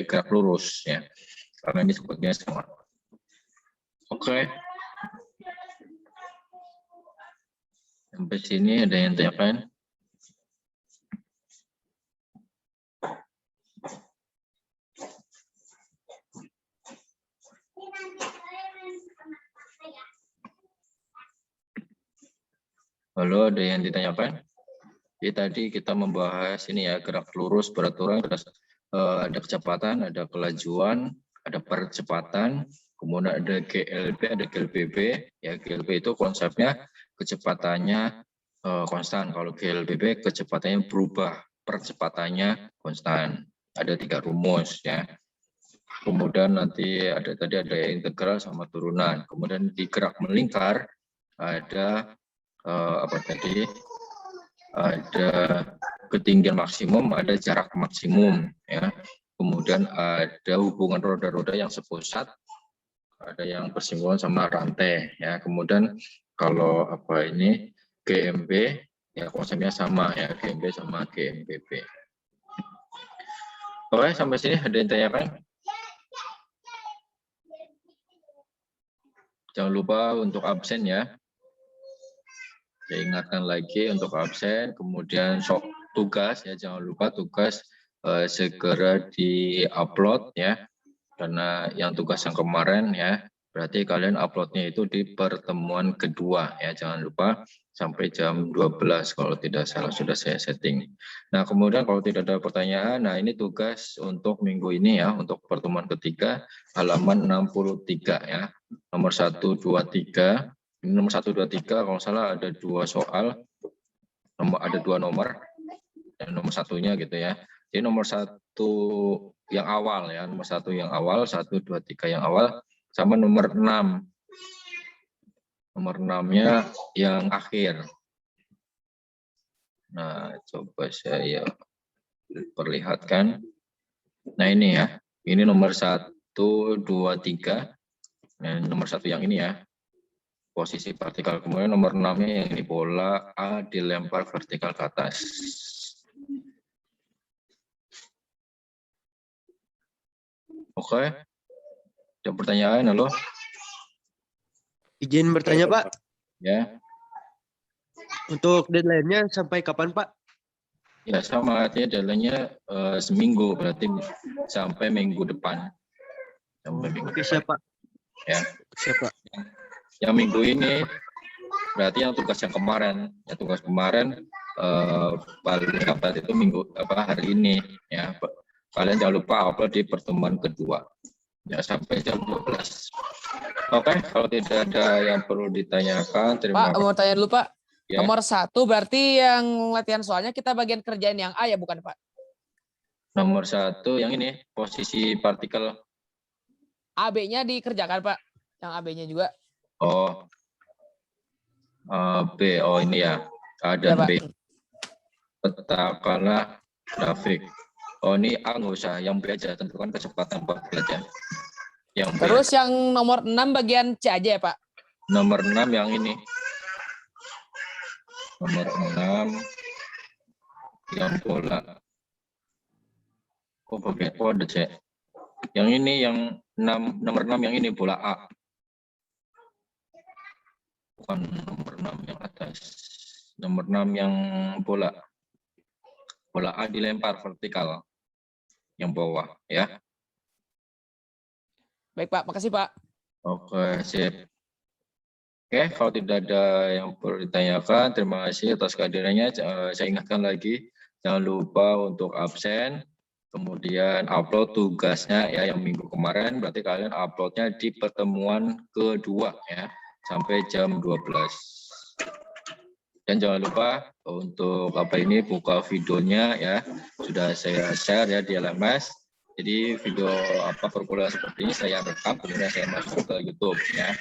Speaker 1: gerak lurus ya, karena ini sebutnya sama. Oke. Sampai sini ada yang tanyakan? Halo, ada yang ditanyakan? Jadi tadi kita membahas ini ya, gerak lurus beraturan, ada kecepatan, ada kelajuan, ada percepatan, kemudian ada GLB, ada GLBB. Ya, GLB itu konsepnya kecepatannya konstan. Kalau GLBB kecepatannya berubah, percepatannya konstan. Ada 3 rumus ya. Kemudian nanti ada integral sama turunan. Kemudian di gerak melingkar ada ada ketinggian maksimum, ada jarak maksimum ya. Kemudian ada hubungan roda-roda yang sepusat, ada yang bersinggungan sama rantai ya. Kemudian kalau GMB ya konsepnya sama ya, GMB sama GMBB. Oke, sampai sini ada yang tanyakan? Jangan lupa untuk absen ya. Saya ingatkan lagi untuk absen, kemudian tugas ya, jangan lupa tugas segera di-upload ya. Karena yang tugas yang kemarin ya, berarti kalian uploadnya itu di pertemuan kedua ya, jangan lupa sampai jam 12 kalau tidak salah sudah saya setting. Nah, kemudian kalau tidak ada pertanyaan, nah ini tugas untuk minggu ini ya, untuk pertemuan ketiga halaman 63 ya. Nomor 1, 2, 3. Ini nomor 1, 2, 3 kalau salah ada 2 soal. Ada 2 nomor. Dan nomor satunya gitu ya. Jadi nomor 1 yang awal ya, nomor 1 yang awal, 1, 2, 3 yang awal sama nomor 6. Nomor 6-nya yang akhir. Nah, coba saya perlihatkan. Nah, ini ya. Ini nomor 1, 2, 3. Nah, nomor 1 yang ini ya. Posisi vertikal. Kemudian nomor 6-nya yang ini, bola A dilempar vertikal ke atas. Oke. Ada pertanyaan, halo?
Speaker 6: Izin bertanya, Pak.
Speaker 1: Ya.
Speaker 6: Untuk deadline-nya sampai kapan, Pak?
Speaker 1: Ya, sama artinya deadline-nya seminggu, berarti sampai minggu depan. Sampai minggu
Speaker 6: Oke,
Speaker 1: depan.
Speaker 6: siap, Pak.
Speaker 1: Ya.
Speaker 6: Siap, Pak.
Speaker 1: Yang minggu ini berarti yang tugas yang kemarin. Yang tugas kemarin paling dapat itu hari ini ya. Kalian jangan lupa upload di pertemuan kedua. Ya, sampai jam 12. Oke, kalau tidak ada yang perlu ditanyakan, terima
Speaker 4: Pak,
Speaker 1: kasih.
Speaker 4: mau tanya dulu, Pak.
Speaker 1: Ya.
Speaker 4: Nomor 1 berarti yang latihan soalnya kita bagian kerjaan yang A ya, bukan, Pak?
Speaker 1: Nomor 1 yang ini, posisi partikel.
Speaker 4: AB-nya dikerjakan, Pak. Yang AB-nya juga.
Speaker 1: Oh, B. Oh, ini ya. A dan
Speaker 4: Ya, Pak.
Speaker 1: B. Katakanlah grafik. Oh, ini A nggak usah. Yang B aja. Tentukan kecepatan Pak aja. Yang B.
Speaker 4: Terus yang nomor 6 bagian C aja ya, Pak?
Speaker 1: Nomor 6 yang ini. Nomor 6 yang bola. Oh, bagian ada C. Yang ini yang 6, nomor 6 yang ini bola A. Bukan nomor 6 yang atas. Nomor 6 yang bola. Bola A dilempar vertikal. Yang bawah ya.
Speaker 4: Baik, Pak. Makasih, Pak.
Speaker 1: Oke, sip. Oke, kalau tidak ada yang perlu ditanyakan, terima kasih atas kehadirannya. Saya ingatkan lagi, jangan lupa untuk absen, kemudian upload tugasnya ya yang minggu kemarin, berarti kalian uploadnya di pertemuan kedua ya, sampai jam 12. Dan jangan lupa untuk buka videonya ya, sudah saya share ya di LMS. Jadi video perkuliahan seperti ini saya rekam, kemudian saya masuk ke YouTube ya.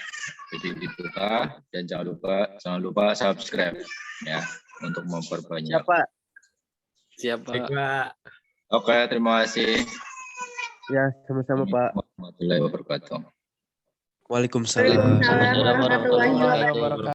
Speaker 1: Jadi dibuka dan jangan lupa subscribe ya untuk memperbanyak.
Speaker 6: Siap, Pak.
Speaker 1: Oke, terima kasih.
Speaker 6: Ya, sama-sama, Pak.
Speaker 1: Warahmatullahi wabarakatuh.
Speaker 6: Waalaikumsalam.
Speaker 2: Waalaikumsalam warahmatullahi wabarakatuh.